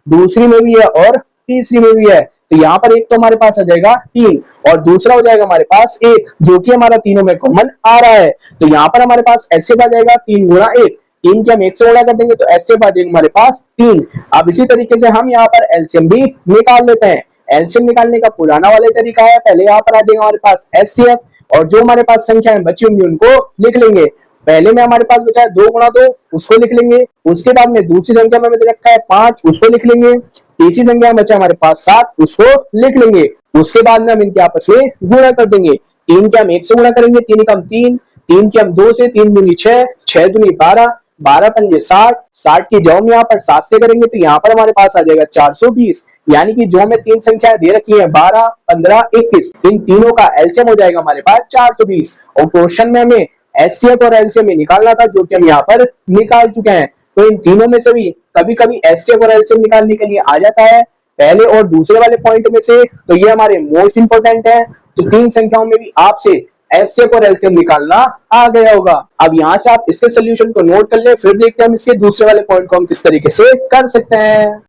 दूसरी में भी है और तीसरी में भी है। तो यहाँ पर एक तो हमारे पास आ जाएगा तीन और दूसरा हो जाएगा हमारे पास एक, जो कि हमारा तीनों में कॉमन आ रहा है। तो यहाँ पर हमारे पास एचसीएफ आ जाएगा तीन गुणा एक, तीन के हम एक से गुणा कर देंगे तो एचसीएफ आ जाएगा हमारे पास तीन। अब इसी तरीके से हम यहाँ पर एलसीएम भी निकाल लेते हैं। एलसीएम निकालने का पुराना वाला तरीका है, पहले यहाँ पर आ जाएगा हमारे पास एचसीएफ और जो हमारे पास संख्या बची होंगी उनको लिख लेंगे। पहले में हमारे पास बचा है दो गुणा दो, उसको लिख लेंगे। उसके बाद में दूसरी संख्या में दे रखा है पांच, उसको लिख लेंगे। तीसरी संख्या में बचा हमारे पास सात, उसको लिख लेंगे। उसके बाद में हम इनके आपस में गुणा कर देंगे। तीन के हम एक से गुणा करेंगे, तीन का हम तीन, तीन के हम दो से, तीन दूनी छह, छह दूनी बारह, बारह पंजे साठ, साठ की जब हम यहाँ पर सात से करेंगे तो यहाँ पर हमारे पास आ जाएगा 420। यानी कि जो हमें तीन संख्याएं दे रखी है 12, 15, 21, इन तीनों का एलसीएम हो जाएगा हमारे पास 420। और क्वेश्चन में हमें एचसीएफ और एलसीएम निकालना था, जो कि हम यहाँ पर निकाल चुके हैं। तो इन तीनों में से भी कभी कभी एचसीएफ और एलसीएम निकालने के लिए आ जाता है पहले और दूसरे वाले पॉइंट में से, तो ये हमारे मोस्ट इंपोर्टेंट है। तो तीन संख्याओं में भी आपसे एचसीएफ और एलसीएम निकालना आ गया होगा। अब यहाँ से आप इसके सोल्यूशन को नोट कर ले, फिर देखते हैं हम इसके दूसरे वाले पॉइंट को हम किस तरीके से कर सकते हैं।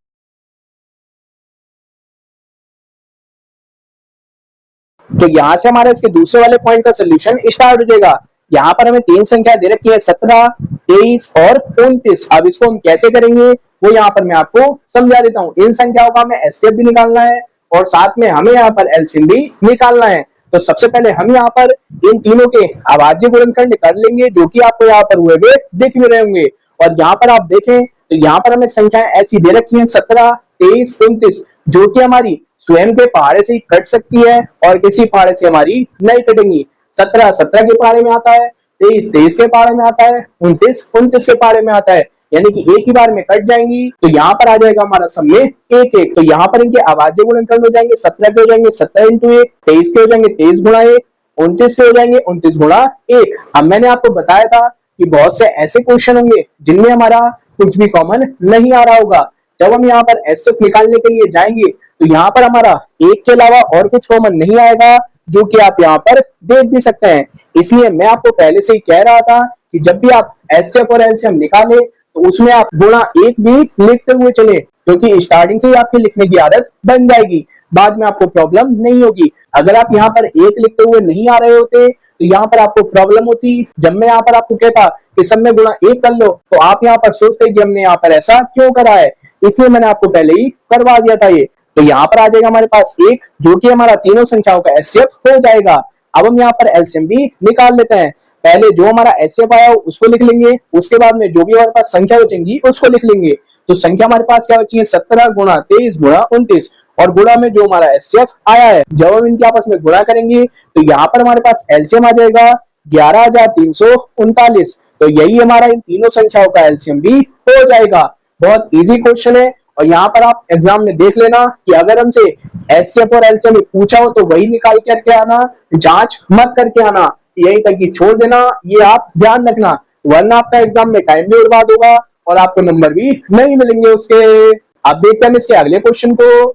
तो यहाँ से हमारा इसके दूसरे वाले पॉइंट का सोल्यूशन स्टार्ट हो जाएगा। यहाँ पर हमें तीन संख्या दे रखी है 17, 23 और 29। अब इसको हम कैसे करेंगे वो यहाँ पर मैं आपको समझा देता हूँ। इन संख्याओं का हमें एचसीएफ भी निकालना है और साथ में हमें यहाँ पर एलसीएम भी निकालना है। तो सबसे पहले हम यहाँ पर इन तीनों के अभाज्य गुणनखंड कर लेंगे, जो कि आपको यहाँ पर हुए हुए दिख भी रहे होंगे। और यहाँ पर आप देखें तो यहाँ पर हमें संख्याएं ऐसी दे रखी हैं 17, 23, 29, जो कि हमारी स्वयं के पहाड़े से ही कट सकती है और किसी पहाड़े से हमारी नहीं कटेंगी। 17 17 के पहाड़े में आता है, 23 23 के पहाड़े में आता है, 29 29 के पहाड़े में आता है, यानी कि एक ही बार में कट जाएंगी। तो यहाँ पर आ जाएगा हमारा सम में एक एक। तो यहाँ पर इनके अभाज्य गुणनखंड हो जाएंगे 17 के हो जाएंगे 17 इंटू एक, 23 के हो जाएंगे 23 गुणा एक, 29 के हो जाएंगे 29 गुणा एक। अब मैंने आपको बताया था कि बहुत से ऐसे क्वेश्चन होंगे जिनमें हमारा कुछ भी कॉमन नहीं आ रहा होगा। जब हम यहाँ पर एचसीएफ निकालने के लिए जाएंगे तो यहाँ पर हमारा एक के अलावा और कुछ कॉमन नहीं आएगा, जो कि आप यहाँ पर देख भी सकते हैं। इसलिए मैं आपको पहले से ही कह रहा था कि जब भी आप एचसीएफ और एलसीएम निकालें तो उसमें आप गुणा एक भी लिखते हुए चले, क्योंकि स्टार्टिंग से ही आपकी लिखने की आदत बन जाएगी, बाद में आपको प्रॉब्लम नहीं होगी। अगर आप यहाँ पर एक लिखते हुए नहीं आ रहे होते तो यहाँ पर आपको प्रॉब्लम होती। जब मैं यहाँ पर आपको कहता कि सब में गुणा एक कर लो तो आप यहाँ पर सोचते कि हमने यहाँ पर ऐसा क्यों करा है, इसलिए मैंने आपको पहले ही करवा दिया था ये। तो यहाँ पर आ जाएगा हमारे पास एक, जो कि हमारा तीनों संख्याओं का एचसीएफ हो जाएगा। अब हम यहाँ पर एलसीएम भी निकाल लेते हैं। पहले जो हमारा एचसीएफ आया उसको लिख लेंगे, उसके बाद में जो भी हमारे पास संख्या बचेंगी उसको लिख लेंगे। तो संख्या हमारे पास क्या बची है 17 गुणा 23 गुणा 29 और गुणा में जो हमारा एचसीएफ आया है। जब हम इनके आपस में गुणा करेंगे तो यहाँ पर हमारे पास एलसीएम आ जाएगा 11,339। तो यही हमारा इन तीनों संख्याओं का एलसीएम भी हो जाएगा। बहुत इजी क्वेश्चन है और यहाँ पर आप एग्जाम में देख लेना कि अगर हमसे एचसीएफ और एलसीएम पूछा हो तो वही निकाल करके आना, जांच मत करके आना, यही तक ही छोड़ देना, ये आप ध्यान रखना, वरना आपका एग्जाम में टाइम भी बर्बाद होगा और आपको नंबर भी नहीं मिलेंगे उसके। अब देखते हैं इसके अगले क्वेश्चन को।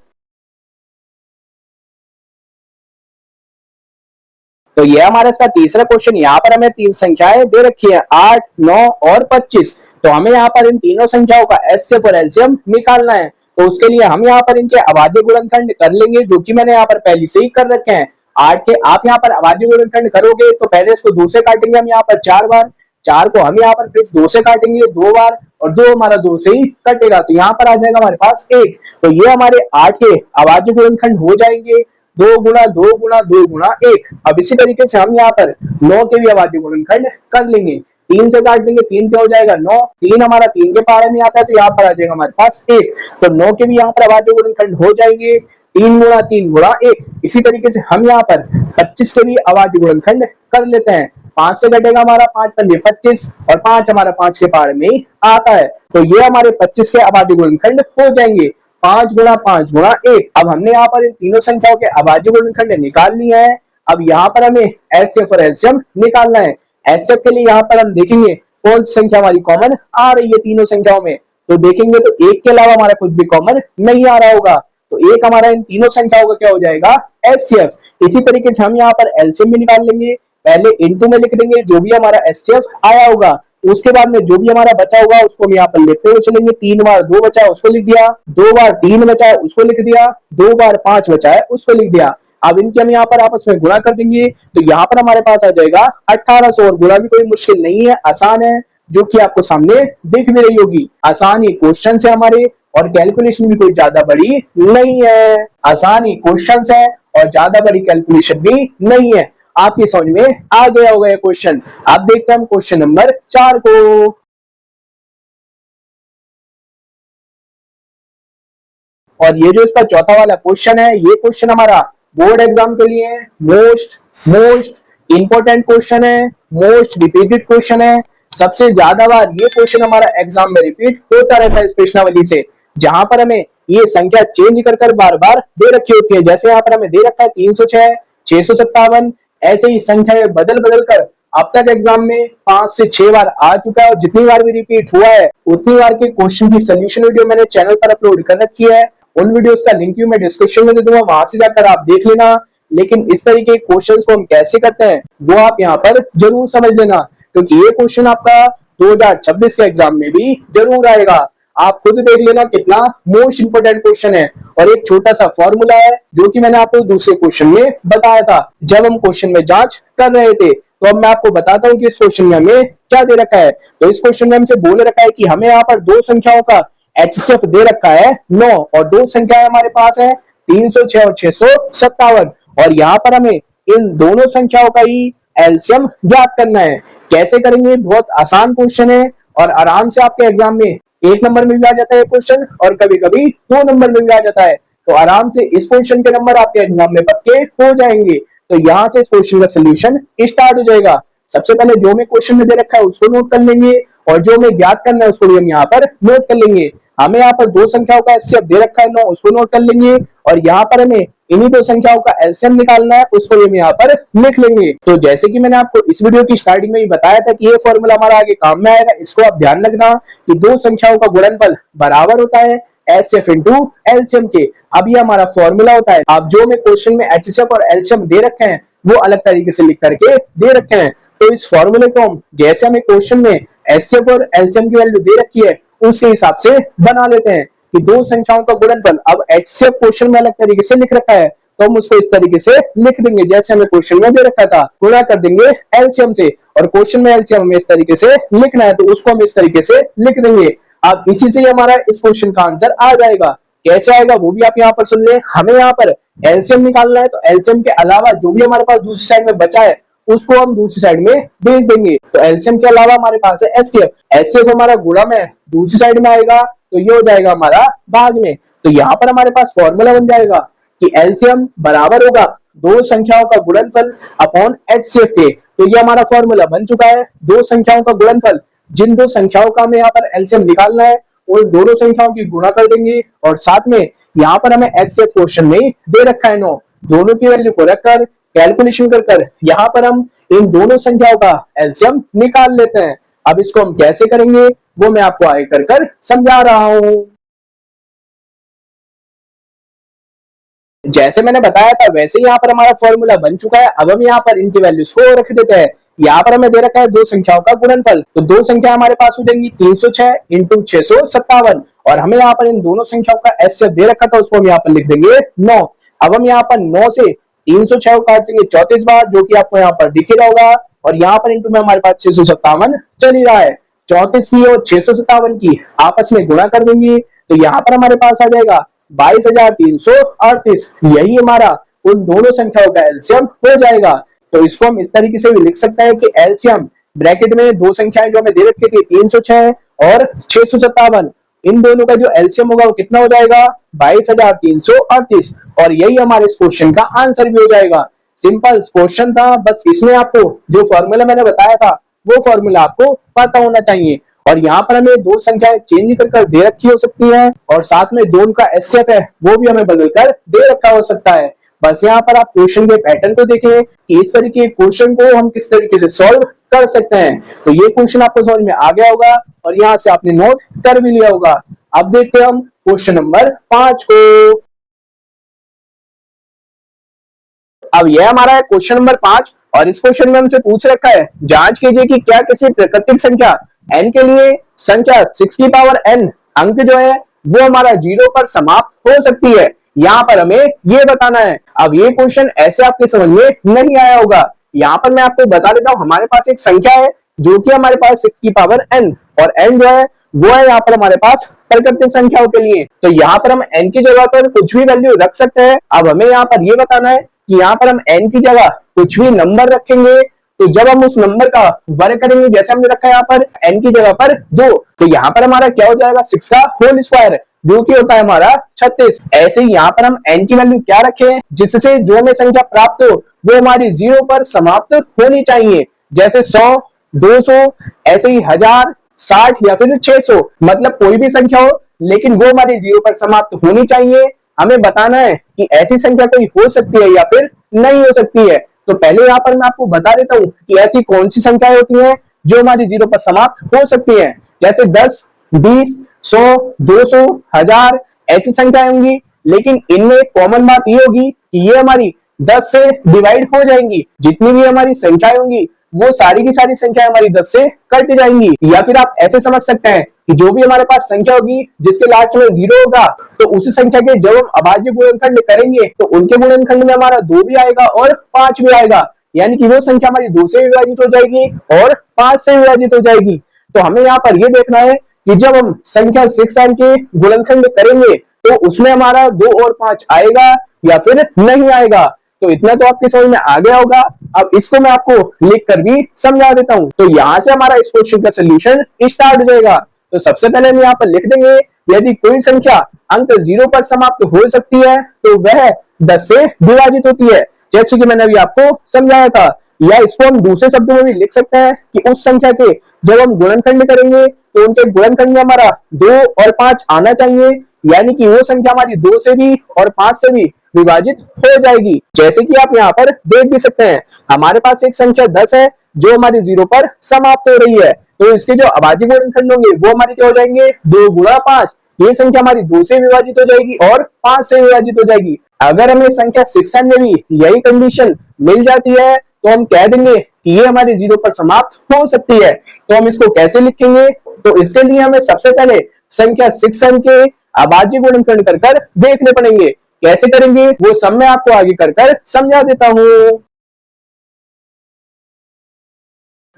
तो ये हमारा इसका तीसरा क्वेश्चन। यहाँ पर हमें तीन संख्याएं दे रखी है 8, 9 और 25। तो हमें यहाँ पर इन तीनों संख्याओं का एचसीएफ और एलसीएम निकालना है। तो उसके लिए हम यहाँ पर इनके अभाज्य गुणनखंड कर लेंगे, जो कि मैंने यहाँ पर पहले से ही कर रखे हैं। 8 के आप यहाँ पर अभाज्य गुणनखंड करोगे तो पहले इसको 2 से काटेंगे हम यहाँ पर 4 बार, 4 को हम यहाँ पर फिर 2 से काटेंगे 2 बार और 2 हमारा 2 से ही कटेगा, तो यहाँ पर आ जाएगा हमारे पास 1। तो ये हमारे 8 के अभाज्य गुणनखंड हो जाएंगे 2 गुणा 2 गुणा 2 गुणा 1। अब इसी तरीके से हम यहाँ पर 9 के भी अभाज्य गुणनखंड कर लेंगे। 3 से काट देंगे, 3 पे हो जाएगा 9, 3 हमारा 3 के पहाड़े में आता है तो यहाँ पर आ जाएगा हमारे पास 1। तो 9 के भी यहाँ पर अभाज्य गुणनखंड हो जाएंगे 3 गुणा 3 गुणा 1। इसी तरीके से हम यहाँ पर 25 के भी अभाज्य गुणनखंड कर लेते हैं। 5 से घटेगा हमारा 5 पंजे 25 और 5 हमारा 5 के पहाड़े में ही आता है, तो ये हमारे 25 के अभाज्य गुणनखंड हो जाएंगे 5 गुणा 5 गुणा 1। अब हमने यहाँ पर इन तीनों संख्याओं के अभाज्य गुणनखंड निकाल लिए हैं। अब यहाँ पर हमें एचसीएफ और एलसीएम निकालना है। एचसीएफ के लिए यहाँ पर हम देखेंगे कौन सी संख्या हमारी कॉमन आ रही है तीनों संख्याओं में, तो देखेंगे तो एक के अलावा हमारा कुछ भी कॉमन नहीं आ रहा होगा, तो एक हमारा इन तीनों संख्याओं का क्या हो जाएगा, एचसीएफ। इसी तरीके से हम यहाँ पर एलसीएम भी निकाल लेंगे, पहले इनटू में लिख देंगे जो भी हमारा एचसीएफ आया होगा, उसके बाद में जो भी हमारा बचा होगा उसको हम यहाँ पर लिखते हुए चलेंगे। 3 बार 2 बचा है उसको लिख दिया, 2 बार 3 बचा है उसको लिख दिया, 2 बार 5 बचा है उसको लिख दिया। अब इनके हम यहाँ पर आपस में गुणा कर देंगे तो यहाँ पर हमारे पास आ जाएगा 1800, और गुणा भी कोई मुश्किल नहीं है, आसान है, जो कि आपको सामने दिख भी रही होगी। आसान ही क्वेश्चन है हमारे, और कैलकुलेशन भी कोई ज्यादा बड़ी नहीं है, आसान ही क्वेश्चन है और ज्यादा बड़ी कैलकुलेशन भी नहीं है। आपकी समझ में आ गया होगा ये क्वेश्चन। आप देखते हैं हम क्वेश्चन नंबर 4 को। और ये जो इसका चौथा वाला क्वेश्चन है, ये क्वेश्चन हमारा बोर्ड एग्जाम के लिए मोस्ट इंपोर्टेंट क्वेश्चन है, मोस्ट रिपीटेड क्वेश्चन है। सबसे ज्यादा बार ये क्वेश्चन हमारा एग्जाम में रिपीट होता रहता है इस प्रश्नावली से, जहां पर हमें ये संख्या चेंज कर बार बार दे रखी होती है। जैसे यहाँ पर हमें दे रखा है 306, 657, ऐसे ही संख्या बदल बदल कर अब तक एग्जाम में 5 से 6 बार आ चुका है, और जितनी बार भी रिपीट हुआ है उतनी बार के क्वेश्चन की सोल्यूशन वीडियो मैंने चैनल पर अपलोड कर रखी है। उन वीडियोस का लिंक भी मैं डिस्क्रिप्शन में दे दूंगा, वहां से जाकर आप देख लेना। लेकिन इस तरीके के क्वेश्चंस को हम कैसे करते हैं वो आप यहाँ पर जरूर समझ लेना, क्योंकि ये क्वेश्चन आपका 2026 के एग्जाम में भी जरूर आएगा। आप खुद देख लेना कितना मोस्ट इंपोर्टेंट क्वेश्चन है। और एक छोटा सा फॉर्मूला है जो कि मैंने आपको दूसरे क्वेश्चन में बताया था जब हम क्वेश्चन में जांच कर रहे थे। तो अब मैं आपको बताता हूँ कि इस क्वेश्चन में हमें क्या दे रखा है। तो इस क्वेश्चन में हमसे बोल रखा है कि हमें यहाँ पर दो संख्याओं का एचसीएफ दे रखा है 9, और दो संख्याएं हमारे पास है 306 और 657, और यहाँ पर हमें इन दोनों संख्याओं का ही एलसीएम ज्ञात करना है। कैसे करेंगे, बहुत आसान क्वेश्चन है, और आराम से आपके एग्जाम में 1 नंबर में भी आ जाता है क्वेश्चन, और कभी कभी 2 नंबर में भी आ जाता है। तो आराम से इस क्वेश्चन के नंबर आपके एग्जाम में पक्के हो जाएंगे। तो यहाँ से इस क्वेश्चन का सोल्यूशन स्टार्ट हो जाएगा। सबसे पहले जो हमें क्वेश्चन में दे रखा है उसको नोट कर लेंगे, और जो हमें ज्ञात करना है उसको भी हम यहाँ पर नोट कर लेंगे। हमें यहाँ पर दो संख्याओं का एचसीएफ दे रखा है 9, उसको नोट कर लेंगे, और यहाँ पर हमें इन्हीं दो संख्याओं का एलसीएम निकालना है, उसको हम यहाँ पर लिख लेंगे। तो जैसे कि मैंने आपको इस वीडियो की स्टार्टिंग में ही बताया था कि ये फॉर्मूला हमारा आगे काम में आएगा, इसको आप ध्यान रखना कि दो संख्याओं का गुणनफल बराबर होता है एचसीएफ इंटू एलसीएम के। अब ये हमारा फॉर्मूला होता है। अब जो हमें क्वेश्चन में एचसीएफ और एलसीएम दे रखे हैं वो अलग तरीके से लिख करके दे रखे हैं। तो इस फॉर्मूले को हम जैसे हमें क्वेश्चन में एचसीएफ और एलसीएम की वैल्यू दे रखी है उसके हिसाब से बना लेते हैं कि दो संख्याओं का गुणनफल। अब एचसीएफ क्वेश्चन में अलग तरीके से लिख रखा है तो हम उसको इस तरीके से लिख देंगे जैसे हमें क्वेश्चन में दे रखा था, गुणा कर देंगे एलसीएम से, और क्वेश्चन में एलसीएम हमें इस तरीके से लिखना है तो उसको हम इस तरीके से लिख देंगे। अब इसी से हमारा इस क्वेश्चन का आंसर आ जाएगा। कैसे आएगा वो भी आप यहाँ पर सुन ले। हमें यहाँ पर एलसीएम निकालना है, तो एलसीएम के अलावा जो भी हमारे पास दूसरी साइड में बचा है उसको हम दूसरी साइड में भेज देंगे। तो एलसीएम के अलावा हमारे पास है एचसीएफ, एचसीएफ हमारा गुणा में दूसरी साइड में आएगा तो ये हो जाएगा हमारा भाग में। तो यहाँ पर हमारे पास फॉर्मूला बन जाएगा कि एलसीएम बराबर होगा दो संख्याओं का गुणनफल अपॉन एचसीएफ के। तो ये हमारा फॉर्मूला बन चुका है, दो संख्याओं का गुणनफल। जिन दो संख्याओं का हमें यहाँ पर एलसीएम निकालना है उन दोनों संख्याओं की गुणा कर देंगे, और साथ में यहाँ पर हमें एचसीएफ क्वेश्चन में दे रखा है 9, दोनों की वैल्यू को रखकर कैलकुलेशन कर यहाँ पर हम इन दोनों संख्याओं का एलसीएम निकाल लेते हैं। अब इसको हम कैसे करेंगे वो मैं आपको आगे कर समझा रहा हूं। जैसे मैंने बताया था वैसे यहाँ पर हमारा फॉर्मूला बन चुका है। अब हम यहाँ पर इनकी वैल्यूज को रख देते हैं। यहाँ पर हमें दे रखा है दो संख्याओं का गुणनफल, तो दो संख्या हमारे पास हो जाएंगी 306 इंटू 657, और हमें यहाँ पर इन दोनों संख्याओं का एचसीएफ दे रखा था उसको हम यहाँ पर लिख देंगे 9। अब हम यहाँ पर 9 से 306 को काट देंगे 34 बार, जो कि आपको यहाँ पर दिख रहा होगा, और यहाँ पर इंटू में हमारे पास 657 चल ही रहा है। 34 की और 657 की आपस में गुणा कर देंगे तो यहाँ पर हमारे पास आ जाएगा 22,338। यही हमारा उन दोनों संख्याओं का एलसीएम हो जाएगा। तो इसको हम इस तरीके से भी लिख सकते हैं कि एलसीएम ब्रैकेट में दो संख्याएं जो हमें दे रखी थी 306 और 657, इन दोनों का जो एलसीएम होगा वो कितना हो जाएगा 22,338, और यही हमारे इस क्वेश्चन का आंसर भी हो जाएगा। सिंपल क्वेश्चन था, बस इसमें आपको जो फॉर्मूला मैंने बताया था वो फॉर्मूला आपको पता होना चाहिए। और यहाँ पर हमें दो संख्याएं चेंज कर दे रखी हो सकती हैं, और साथ में जो उनका एचसीएफ है वो भी हमें बदल कर दे रखा हो सकता है। बस यहाँ पर आप क्वेश्चन के पैटर्न को देखें कि इस तरीके के क्वेश्चन को हम किस तरीके से सॉल्व कर सकते हैं। तो ये क्वेश्चन आपको समझ में आ गया होगा और यहाँ से आपने नोट कर भी लिया होगा। अब देखते हैं हम क्वेश्चन नंबर 5 को। अब यह हमारा है क्वेश्चन नंबर 5 और इस क्वेश्चन में हमसे पूछ रखा है जांच कीजिए कि क्या किसी प्राकृतिक संख्या n के लिए संख्या 6 की पावर n अंक जो है वो हमारा 0 पर समाप्त हो सकती है। यहाँ पर हमें ये बताना है। अब ये क्वेश्चन ऐसे आपके समझ में नहीं आया होगा। यहाँ पर मैं आपको बता देता हूँ, हमारे पास एक संख्या है जो कि हमारे पास 6 की पावर n और n जो है वो है यहाँ पर हमारे पास प्राकृतिक संख्याओं के लिए। तो यहाँ पर हम n की जगह पर कुछ भी वैल्यू रख सकते हैं। अब हमें यहाँ पर ये बताना है कि यहाँ पर हम n की जगह कुछ भी नंबर रखेंगे तो जब हम उस नंबर का वर्ग करेंगे, जैसे हमने रखा है यहाँ पर n की जगह पर 2, तो यहाँ पर हमारा क्या हो जाएगा 6 का होल स्क्वायर जो कि होता है हमारा 36। ऐसे ही यहाँ पर हम n की वैल्यू क्या रखें जिससे जो हमें संख्या प्राप्त हो वो हमारी 0 पर समाप्त होनी चाहिए, जैसे 100, 200, ऐसे ही 1000, 60 या फिर 600, मतलब कोई भी संख्या हो लेकिन वो हमारी 0 पर समाप्त होनी चाहिए। हमें बताना है कि ऐसी संख्या कोई हो सकती है या फिर नहीं हो सकती है। तो पहले यहाँ पर मैं आपको बता देता हूँ कि ऐसी कौन सी संख्याएं होती हैं जो हमारी 0 पर समाप्त हो सकती हैं, जैसे 10, 20, 100, 200, 1000 ऐसी संख्याएं होंगी। लेकिन इनमें कॉमन बात ये होगी कि ये हमारी 10 से डिवाइड हो जाएंगी। जितनी भी हमारी संख्याएं होंगी वो सारी की सारी संख्याएं हमारी 10 से कट जाएंगी। या फिर आप ऐसे समझ सकते हैं कि जो भी हमारे पास संख्या होगी जिसके लास्ट में 0 होगा तो उसी संख्या के जब हम अभाज्य गुणनखंड करेंगे तो उनके गुणनखंड में हमारा 2 भी आएगा और 5 भी आएगा, यानी कि वो संख्या हमारी 2 से विभाजित हो जाएगी और 5 से विभाजित हो जाएगी। तो हमें यहाँ पर ये देखना है कि जब हम संख्या 6n के गुणनखंड करेंगे तो उसमें हमारा 2 और 5 आएगा या फिर नहीं आएगा। तो इतना तो आपके समझ में आ गया होगा। अब इसको मैं आपको लिख कर भी समझा देता हूं। तो यहां से हमारा इस क्वेश्चन का सोल्यूशन स्टार्ट हो जाएगा। तो सबसे पहले हम यहाँ पर लिख देंगे यदि कोई संख्या अंक 0 पर समाप्त हो सकती है तो वह 10 से विभाजित होती है, जैसे कि मैंने अभी आपको समझाया था। या इसको हम दूसरे शब्दों में भी लिख सकते हैं कि उस संख्या के जब हम गुणनखंड करेंगे तो उनके गुणनखंड में हमारा 2 और 5 आना चाहिए, यानी कि वो संख्या हमारी 2 से भी और 5 से भी विभाजित हो जाएगी। जैसे कि आप यहाँ पर देख भी सकते हैं हमारे पास एक संख्या 10 है जो हमारी 0 पर समाप्त हो रही है, तो इसके जो अभाज्य गुणनखंड होंगे वो हमारे क्या हो जाएंगे 2 गुणा 5। ये संख्या हमारी 2 से विभाजित हो जाएगी और 5 से विभाजित हो जाएगी। अगर हमें संख्या 6n में भी यही कंडीशन मिल जाती है तो हम कह देंगे कि ये हमारी 0 पर समाप्त हो सकती है। तो हम इसको कैसे लिखेंगे, तो इसके लिए हमें सबसे पहले संख्या 6n के अभाज्य गुणनखंड कर कर देखने पड़ेंगे। कैसे करेंगे वो सब मैं आपको आगे कर कर समझा देता हूं।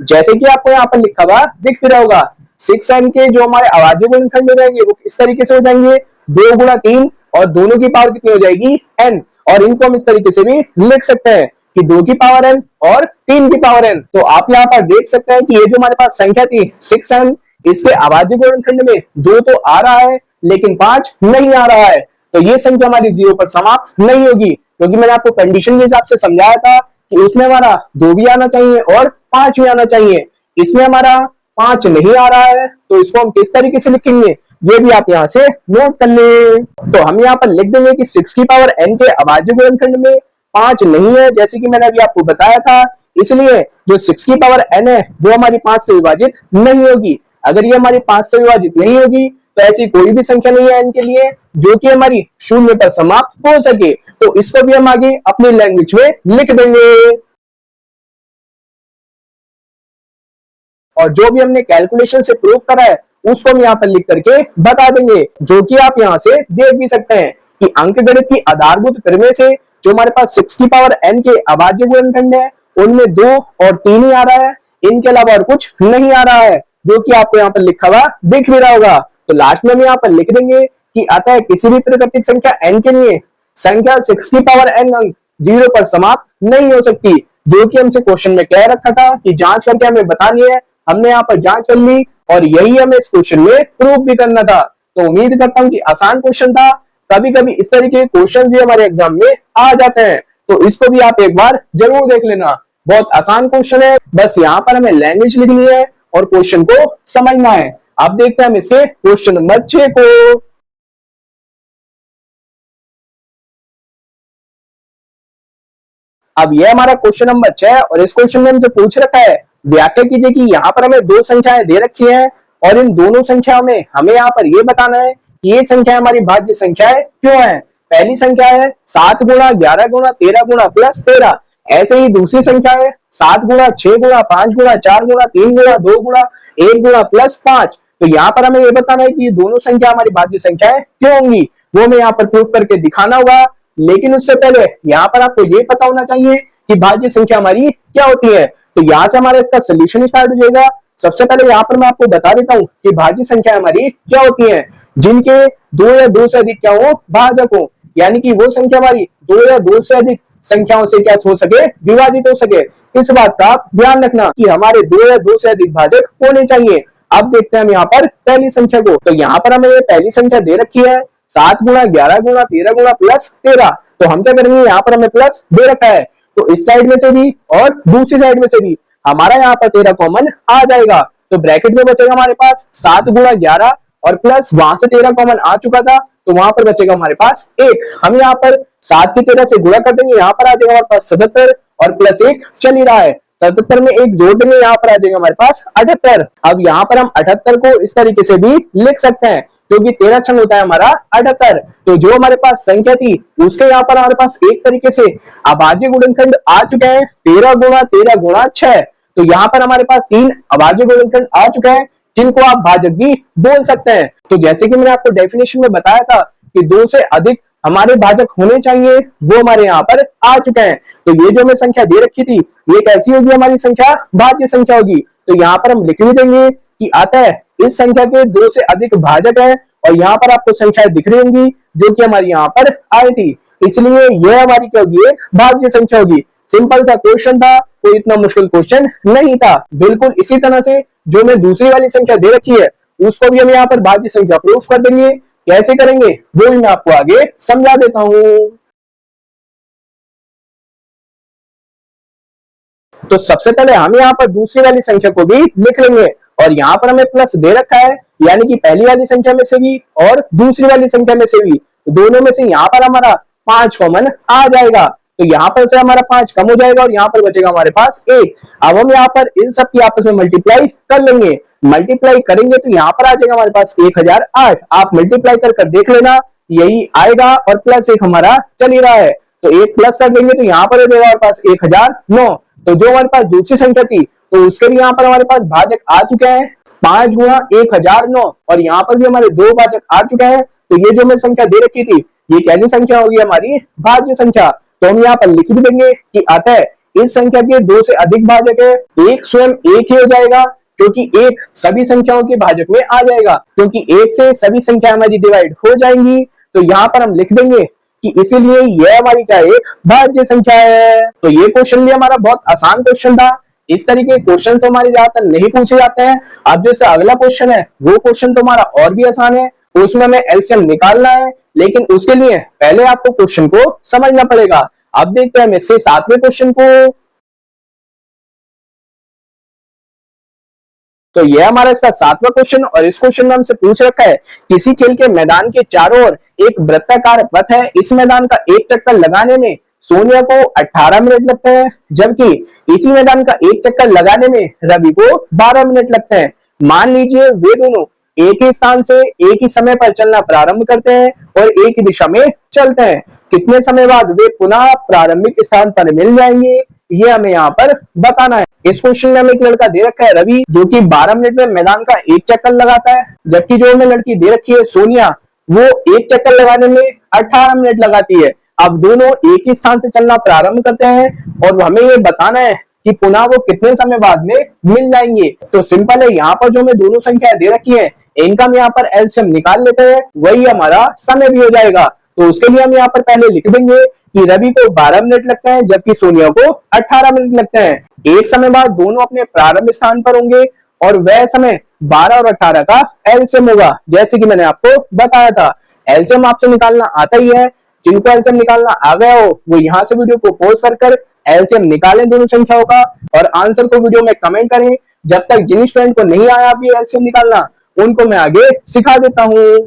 जैसे कि आपको यहाँ पर लिखा हुआ दिख भी रहा होगा 6n के जो हमारे अभाज्य गुणनखंड हो जाएंगे वो इस तरीके से हो जाएंगे 2 गुणा 3 और दोनों की पावर कितनी हो जाएगी n, और इनको हम इस तरीके से भी लिख सकते हैं कि 2 की पावर n और 3 की पावर n। तो आप यहाँ पर देख सकते हैं कि ये जो हमारे पास संख्या थी 6n, इसके अभाज्य गुणनखंड में 2 तो आ रहा है लेकिन 5 नहीं आ रहा है। तो ये संख्या हमारी 0 पर समाप्त नहीं होगी, क्योंकि मैंने आपको कंडीशन के हिसाब से समझाया था कि उसमें हमारा 2 भी आना चाहिए और 5 भी आना चाहिए। इसमें हमारा 5 नहीं आ रहा है तो इसको हम किस तरीके से लिखेंगे ये भी आप यहाँ से नोट कर ले। तो हम यहाँ पर लिख देंगे कि 6 की पावर n के अभाज्य गुणनखंड में 5 नहीं है, जैसे कि मैंने अभी आपको बताया था, इसलिए जो 6 की पावर n है वो हमारी 5 से विभाजित नहीं होगी। अगर ये हमारी 5 से विभाजित नहीं होगी तो ऐसी कोई भी संख्या नहीं है n के लिए जो कि हमारी 0 पर समाप्त हो सके। तो इसको भी हम आगे अपनी लैंग्वेज में लिख देंगे। और जो भी हमने कैलकुलेशन से प्रूव करा है उसको हम यहाँ पर लिख करके बता देंगे, जो कि आप यहाँ से देख भी सकते हैं कि अंकगणित की आधारभूत प्रमेय से जो हमारे पास 6 की पावर n के अभाज्य गुणनखंड है उनमें 2 और 3 ही आ रहा है, इनके अलावा और कुछ नहीं आ रहा है, जो कि आपको यहाँ पर लिखा हुआ दिख भी रहा होगा। तो लास्ट में हम यहाँ पर लिख देंगे कि अतः किसी भी प्राकृतिक संख्या n के लिए संख्या 6 की पावर n अंक 0 पर समाप्त नहीं हो सकती, जो कि हमसे क्वेश्चन में कह रखा था कि जांच करके हमें बतानी है। हमने यहाँ पर जांच कर ली और यही हमें इस क्वेश्चन में प्रूव भी करना था। तो उम्मीद करता हूँ कि आसान क्वेश्चन था। कभी कभी इस तरीके के क्वेश्चन भी हमारे एग्जाम में आ जाते हैं, तो इसको भी आप एक बार जरूर देख लेना। बहुत आसान क्वेश्चन है, बस यहाँ पर हमें लैंग्वेज लिखनी है और क्वेश्चन को समझना है। अब देखते हैं हम इसके क्वेश्चन नंबर 6 को। अब ये हमारा क्वेश्चन नंबर 6 और इस क्वेश्चन में हमसे पूछ रखा है व्याख्या कीजिए कि यहाँ पर हमें दो संख्याएं दे रखी हैं और इन दोनों संख्याओं में हमें यहाँ पर ये बताना है कि ये संख्या हमारी भाज्य संख्याएं क्यों है। पहली संख्या है 7 गुणा 11 गुणा 13 गुणा प्लस 13। ऐसे ही दूसरी संख्या है 7 गुणा 6 गुणा 5 गुणा 4 गुणा 3 गुणा 2 गुणा 1 गुणा प्लस 5। तो यहाँ पर हमें ये बताना है कि ये दोनों संख्या हमारी भाज्य संख्याएं क्यों होंगी, वो हमें यहाँ पर प्रूफ करके दिखाना होगा। लेकिन उससे पहले यहाँ पर आपको ये पता होना चाहिए कि भाज्य संख्या हमारी क्या होती है। तो यहाँ से हमारा इसका सोल्यूशन स्टार्ट हो जाएगा। सबसे पहले यहाँ पर मैं आपको बता देता हूँ कि भाज्य संख्या हमारी क्या होती है, जिनके दो या दो से अधिक क्या हो, भाजक हो। यानी कि वो संख्या हमारी दो या दो से अधिक संख्याओं से क्या हो सके, विभाजित हो सके। इस बात का ध्यान रखना कि हमारे दो या दो से अधिक भाजक होने चाहिए। अब देखते हैं हम यहाँ पर पहली संख्या को। तो यहाँ पर हमें पहली संख्या दे रखी है 7 गुणा 11 गुणा 13 गुणा प्लस 13। तो हम क्या करेंगे, यहाँ पर हमें प्लस दे रखा है तो इस साइड में से भी और दूसरी साइड में से भी हमारा यहाँ पर 13 कॉमन आ जाएगा। तो ब्रैकेट में बचेगा हमारे पास 7 गुणा 11 और प्लस वहां से 13 कॉमन आ चुका था तो वहां पर बचेगा हमारे पास 1। हम यहाँ पर 7 की 13 से गुणा कर देंगे, यहाँ पर आ जाएगा हमारे पास 77 और प्लस 1 चल ही रहा है। 77 में 1 जोड़ देंगे, यहाँ पर आ जाएगा हमारे पास 78। अब यहाँ पर हम 78 को इस तरीके से भी लिख सकते हैं क्योंकि 13 छंग होता है हमारा 78। तो जो हमारे पास संख्या थी उसके यहाँ पर हमारे पास एक तरीके से अभाज्य गुणनखंड आ चुके हैं 13 गुणा 6। तो यहाँ पर हमारे पास 3 अभाज्य गुणनखंड आ चुके हैं जिनको आप भाजक भी बोल सकते हैं। तो जैसे कि मैंने आपको डेफिनेशन में बताया था कि दो से अधिक हमारे भाजक होने चाहिए, वो हमारे यहाँ पर आ चुके हैं। तो ये जो हमें संख्या दे रखी थी ये कैसी होगी, हमारी संख्या भाज्य संख्या होगी। तो यहाँ पर हम लिख भी देंगे कि अतः इस संख्या के दो से अधिक भाजक है और यहाँ पर आपको संख्याएं दिख रही होंगी जो कि हमारी यहाँ पर आई थी, इसलिए यह हमारी क्या होगी, एक भाज्य संख्या होगी। सिंपल सा क्वेश्चन था, कोई इतना मुश्किल क्वेश्चन नहीं था। बिल्कुल इसी तरह से जो मैं दूसरी वाली संख्या दे रखी है उसको भी हम यहाँ पर भाज्य संख्या प्रूफ कर देंगे। कैसे करेंगे वो भी मैं आपको आगे समझा देता हूं। तो सबसे पहले हम यहाँ पर दूसरी वाली संख्या को भी लिख लेंगे और यहाँ पर हमें प्लस दे रखा है, यानी कि पहली वाली संख्या में से भी और दूसरी वाली संख्या में से भी दोनों में से यहाँ पर हमारा 5 कॉमन आ जाएगा। तो यहाँ पर से हमारा 5 कम हो जाएगा और यहाँ पर बचेगा हमारे पास 1। अब हम यहाँ पर इन सब की आपस में मल्टीप्लाई कर लेंगे। मल्टीप्लाई करेंगे तो यहाँ पर आ जाएगा हमारे पास 1008। आप मल्टीप्लाई कर देख लेना, यही आएगा और प्लस 1 हमारा चल ही रहा है। तो 1 प्लस कर देंगे तो यहाँ पर हो जाएगा हमारे पास 1009। तो जो हमारे पास दूसरी संख्या थी तो उसके भी यहाँ पर हमारे पास भाजक आ चुके हैं 5 गुणा 1009 और यहाँ पर भी हमारे 2 भाजक आ चुके हैं। तो ये जो हमें संख्या दे रखी थी ये कैसी संख्या होगी, हमारी भाज्य संख्या। तो हम यहाँ पर लिख भी देंगे कि अतः इस संख्या के 2 से अधिक भाजक है, एक स्वयं एक ही हो जाएगा क्योंकि एक सभी संख्याओं के भाजक में आ जाएगा, क्योंकि एक से सभी संख्या हमारी डिवाइड हो जाएंगी। तो यहाँ पर हम लिख देंगे कि इसीलिए यह हमारी क्या एक भाज्य संख्या है। तो ये क्वेश्चन भी हमारा बहुत आसान क्वेश्चन था। इस तरीके के क्वेश्चन तो हमारे ज्यादातर नहीं पूछे जाते हैं। अब जो इसका अगला क्वेश्चन है वो क्वेश्चन तो हमारा और भी आसान है, उसमें हमें एलसीएम निकालना है, लेकिन उसके लिए पहले आपको क्वेश्चन को समझना पड़ेगा। अब देखते हैं इसके 7वें क्वेश्चन को। तो यह हमारा इसका 7वां क्वेश्चन और इस क्वेश्चन में हमसे पूछ रखा है किसी खेल के मैदान के चारों ओर एक वृत्ताकार पथ है, इस मैदान का एक चक्कर लगाने में सोनिया को 18 मिनट लगते हैं, जबकि इसी मैदान का एक चक्कर लगाने में रवि को 12 मिनट लगते हैं। मान लीजिए वे दोनों एक ही स्थान से एक ही समय पर चलना प्रारंभ करते हैं और एक ही दिशा में चलते हैं। कितने समय बाद वे पुनः प्रारंभिक स्थान पर मिल जाएंगे, ये हमें यहाँ पर बताना है। इस क्वेश्चन में हमें एक लड़का दे रखा है रवि, जो कि 12 मिनट में मैदान का एक चक्कर लगाता है, जबकि जो हमें लड़की दे रखी है सोनिया, वो एक चक्कर लगाने में 18 मिनट लगाती है। अब दोनों एक ही स्थान से चलना प्रारंभ करते हैं और हमें ये बताना है कि पुनः वो कितने समय बाद में मिल जाएंगे। तो सिंपल है, यहाँ पर जो हमें दोनों संख्या दे रखी है इनका हम यहाँ पर एलसीएम निकाल लेते हैं, वही हमारा समय भी हो जाएगा। तो उसके लिए हम यहाँ पर पहले लिख देंगे कि रवि को 12 मिनट लगते हैं जबकि सोनिया को 18 मिनट लगते हैं। एक समय बाद दोनों अपने प्रारंभ स्थान पर होंगे और वह समय 12 और 18 का एलसीएम होगा, जैसे कि मैंने आपको बताया था। एलसीएम आपसे निकालना आता ही है, जिनको एलसीएम निकालना आ गया हो वो यहाँ से वीडियो को पॉज कर एलसीएम निकालें दोनों संख्याओं का और आंसर को वीडियो में कमेंट करें। जब तक जिन स्टूडेंट को नहीं आया अभी एलसीएम निकालना उनको मैं आगे सिखा देता हूं।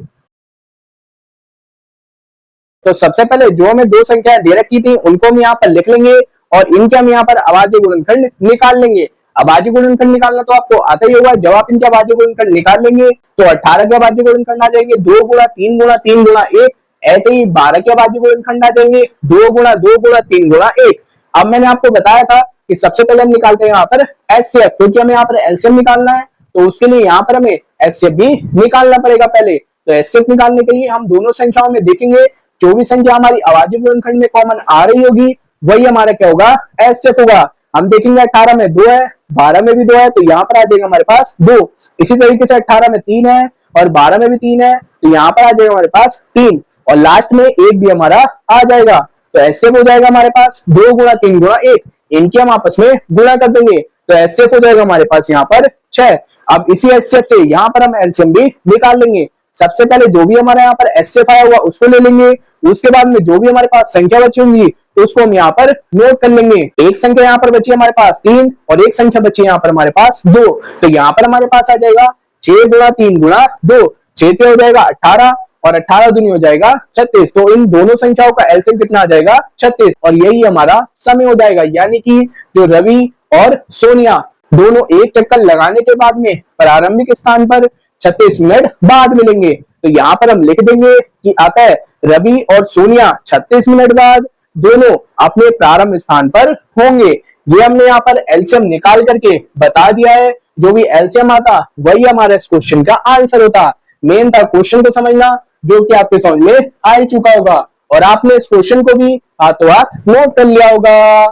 तो सबसे पहले जो हमें दो संख्याएं दे रखी थी उनको हम यहाँ पर लिख लेंगे और इनके हम यहाँ पर अभाज्य गुणनखंड निकाल लेंगे। अभाज्य गुणनखंड निकालना तो आपको आता ही होगा। जब आप इनके अभाज्य गुणनखंड निकाल लेंगे तो 18 के अभाज्य गुणनखंड आ जाएंगे 2 गुणा 3 गुणा 3 गुणा 1। ऐसे ही 12 के अभाज्य गुणनखंड आ जाएंगे 2 गुणा 2 गुणा 3 गुणा 1। अब मैंने आपको बताया था कि सबसे पहले हम निकालते हैं यहाँ पर एचसीएफ, क्योंकि हमें यहाँ पर एलसीएम निकालना है तो उसके लिए यहाँ पर हमें एचसीएफ भी निकालना पड़ेगा पहले। तो एचसीएफ निकालने के लिए हम दोनों संख्याओं में देखेंगे जो भी संख्या हमारी अभाज्य गुणनखंड में कॉमन आ रही होगी वही हमारा क्या होगा, एचसीएफ होगा। हम देखेंगे 18 में 2 है, 12 में भी 2 है तो यहाँ पर आ जाएगा हमारे पास 2। इसी तरीके से 18 में 3 है और 12 में भी 3 है तो यहाँ पर आ जाएगा हमारे पास 3 और लास्ट में 1 भी हमारा आ जाएगा। तो एचसीएफ हो जाएगा हमारे पास 2 गुणा 3 गुणा 1। इनके हम आपस में गुणा कर देंगे तो एचसीएफ हो जाएगा हमारे पास यहाँ पर 6। अब इसी एचसीएफ से यहाँ पर हम एलसीएम भी निकाल लेंगे। सबसे पहले जो भी हमारे यहाँ पर एचसीएफ आया हुआ उसको ले लेंगे, उसके बाद में जो भी हमारे पास संख्या बची होंगी तो उसको हम यहाँ पर नोट कर लेंगे। एक संख्या यहाँ पर बची हमारे पास 3 और एक संख्या बची यहाँ पर हमारे पास 2। तो यहाँ पर हमारे पास आ जाएगा 6 गुणा 3 गुणा 2। 6 हो जाएगा 18 और 18 दूनी हो जाएगा 36। तो इन दोनों संख्याओं का एलसीएम कितना आ जाएगा, 36। और यही हमारा समय हो जाएगा, यानी कि जो रवि और सोनिया दोनों एक चक्कर लगाने के बाद में प्रारंभिक स्थान पर 36 मिनट बाद मिलेंगे। तो यहाँ पर हम लिख देंगे कि आता है रवि और सोनिया 36 मिनट बाद दोनों अपने प्रारंभ स्थान पर होंगे। ये हमने यहाँ पर एलसीएम निकाल करके बता दिया है। जो भी एलसीएम आता वही हमारे इस क्वेश्चन का आंसर होता। मेन था क्वेश्चन को समझना, जो कि आपके समझ में आ ही चुका होगा और आपने इस क्वेश्चन को भी हाथों हाथ नोट कर लिया होगा।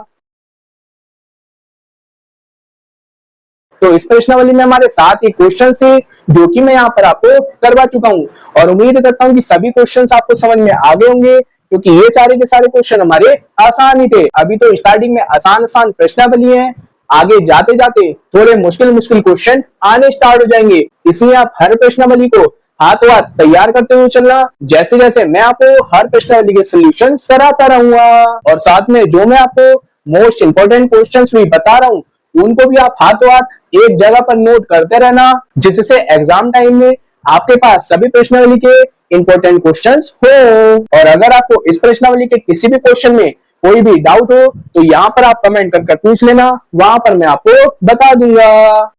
तो इस प्रश्नावली में हमारे 7 ही क्वेश्चंस थे जो कि मैं यहाँ पर आपको करवा चुका हूँ और उम्मीद करता हूँ कि सभी क्वेश्चंस आपको समझ में आ गए होंगे, क्योंकि ये सारे के सारे क्वेश्चन हमारे आसान ही थे। अभी तो स्टार्टिंग में आसान आसान प्रश्नावली है, आगे जाते जाते थोड़े मुश्किल मुश्किल क्वेश्चन आने स्टार्ट हो जाएंगे। इसलिए आप हर प्रश्नावली को हाथों हाथ तैयार करते हुए चलना, जैसे जैसे मैं आपको हर प्रश्नावली के सोल्यूशन कराता रहूंगा। और साथ में जो मैं आपको मोस्ट इंपोर्टेंट क्वेश्चंस भी बता रहा हूँ उनको भी आप हाथों हाथ एक जगह पर नोट करते रहना, जिससे एग्जाम टाइम में आपके पास सभी प्रश्नावली के इंपॉर्टेंट क्वेश्चंस हो। और अगर आपको इस प्रश्नावली के किसी भी क्वेश्चन में कोई भी डाउट हो तो यहाँ पर आप कमेंट करके पूछ लेना, वहां पर मैं आपको बता दूंगा।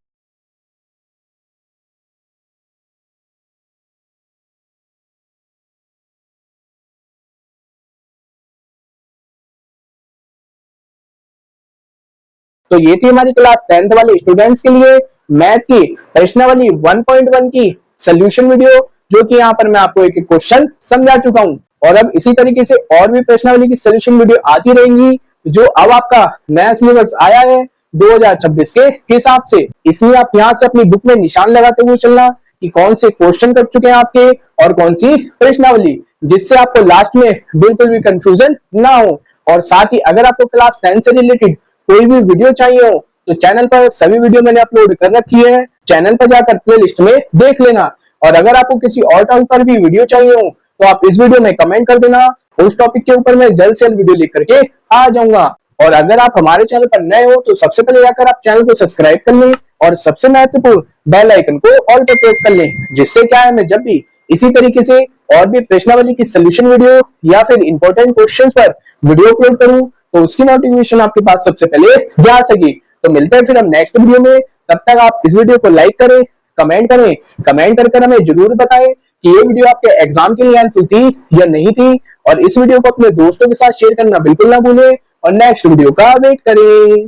तो ये थी हमारी क्लास 10th वाले स्टूडेंट्स के लिए मैथ की प्रश्नावली 1.1 की सोल्यूशन वीडियो, जो कि यहाँ पर मैं आपको एक एक क्वेश्चन समझा चुका हूँ। और अब इसी तरीके से और भी प्रश्नावली की सोल्यूशन वीडियो आती रहेंगी, जो अब आपका नया सिलेबस आया है 2026 के हिसाब से। इसलिए आप यहाँ से अपनी बुक में निशान लगाते हुए चलना कि कौन से क्वेश्चन कर चुके हैं आपके और कौन सी प्रश्नावली, जिससे आपको लास्ट में बिल्कुल भी कंफ्यूजन ना हो। और साथ ही अगर आपको क्लास 10 से रिलेटेड कोई भी वीडियो चाहिए हो तो चैनल पर सभी वीडियो मैंने अपलोड कर रखी है, चैनल पर जाकर प्लेलिस्ट में देख लेना। और अगर आपको किसी और टॉपिक पर भी वीडियो चाहिए हो तो आप इस वीडियो में कमेंट कर देना, उस टॉपिक के ऊपर मैं जल्द से जल्द वीडियो लेकर के आ जाऊंगा। और अगर आप हमारे चैनल पर नए हो तो सबसे पहले जाकर आप चैनल को सब्सक्राइब कर लें और सबसे महत्वपूर्ण बेल आइकन को ऑल पर प्रेस कर लें, जिससे क्या है मैं जब भी इसी तरीके से और भी प्रश्नावली की सोल्यूशन वीडियो या फिर इंपॉर्टेंट क्वेश्चंस पर वीडियो अपलोड करूं तो उसकी नोटिफिकेशन आपके पास सबसे पहले जा सके। तो मिलते हैं फिर हम नेक्स्ट वीडियो में। तब तक आप इस वीडियो को लाइक करें, कमेंट करें, कमेंट कर हमें जरूर बताएं कि ये वीडियो आपके एग्जाम के लिए हेल्पफुल थी या नहीं थी। और इस वीडियो को अपने दोस्तों के साथ शेयर करना बिल्कुल ना भूलें और नेक्स्ट वीडियो का वेट करें।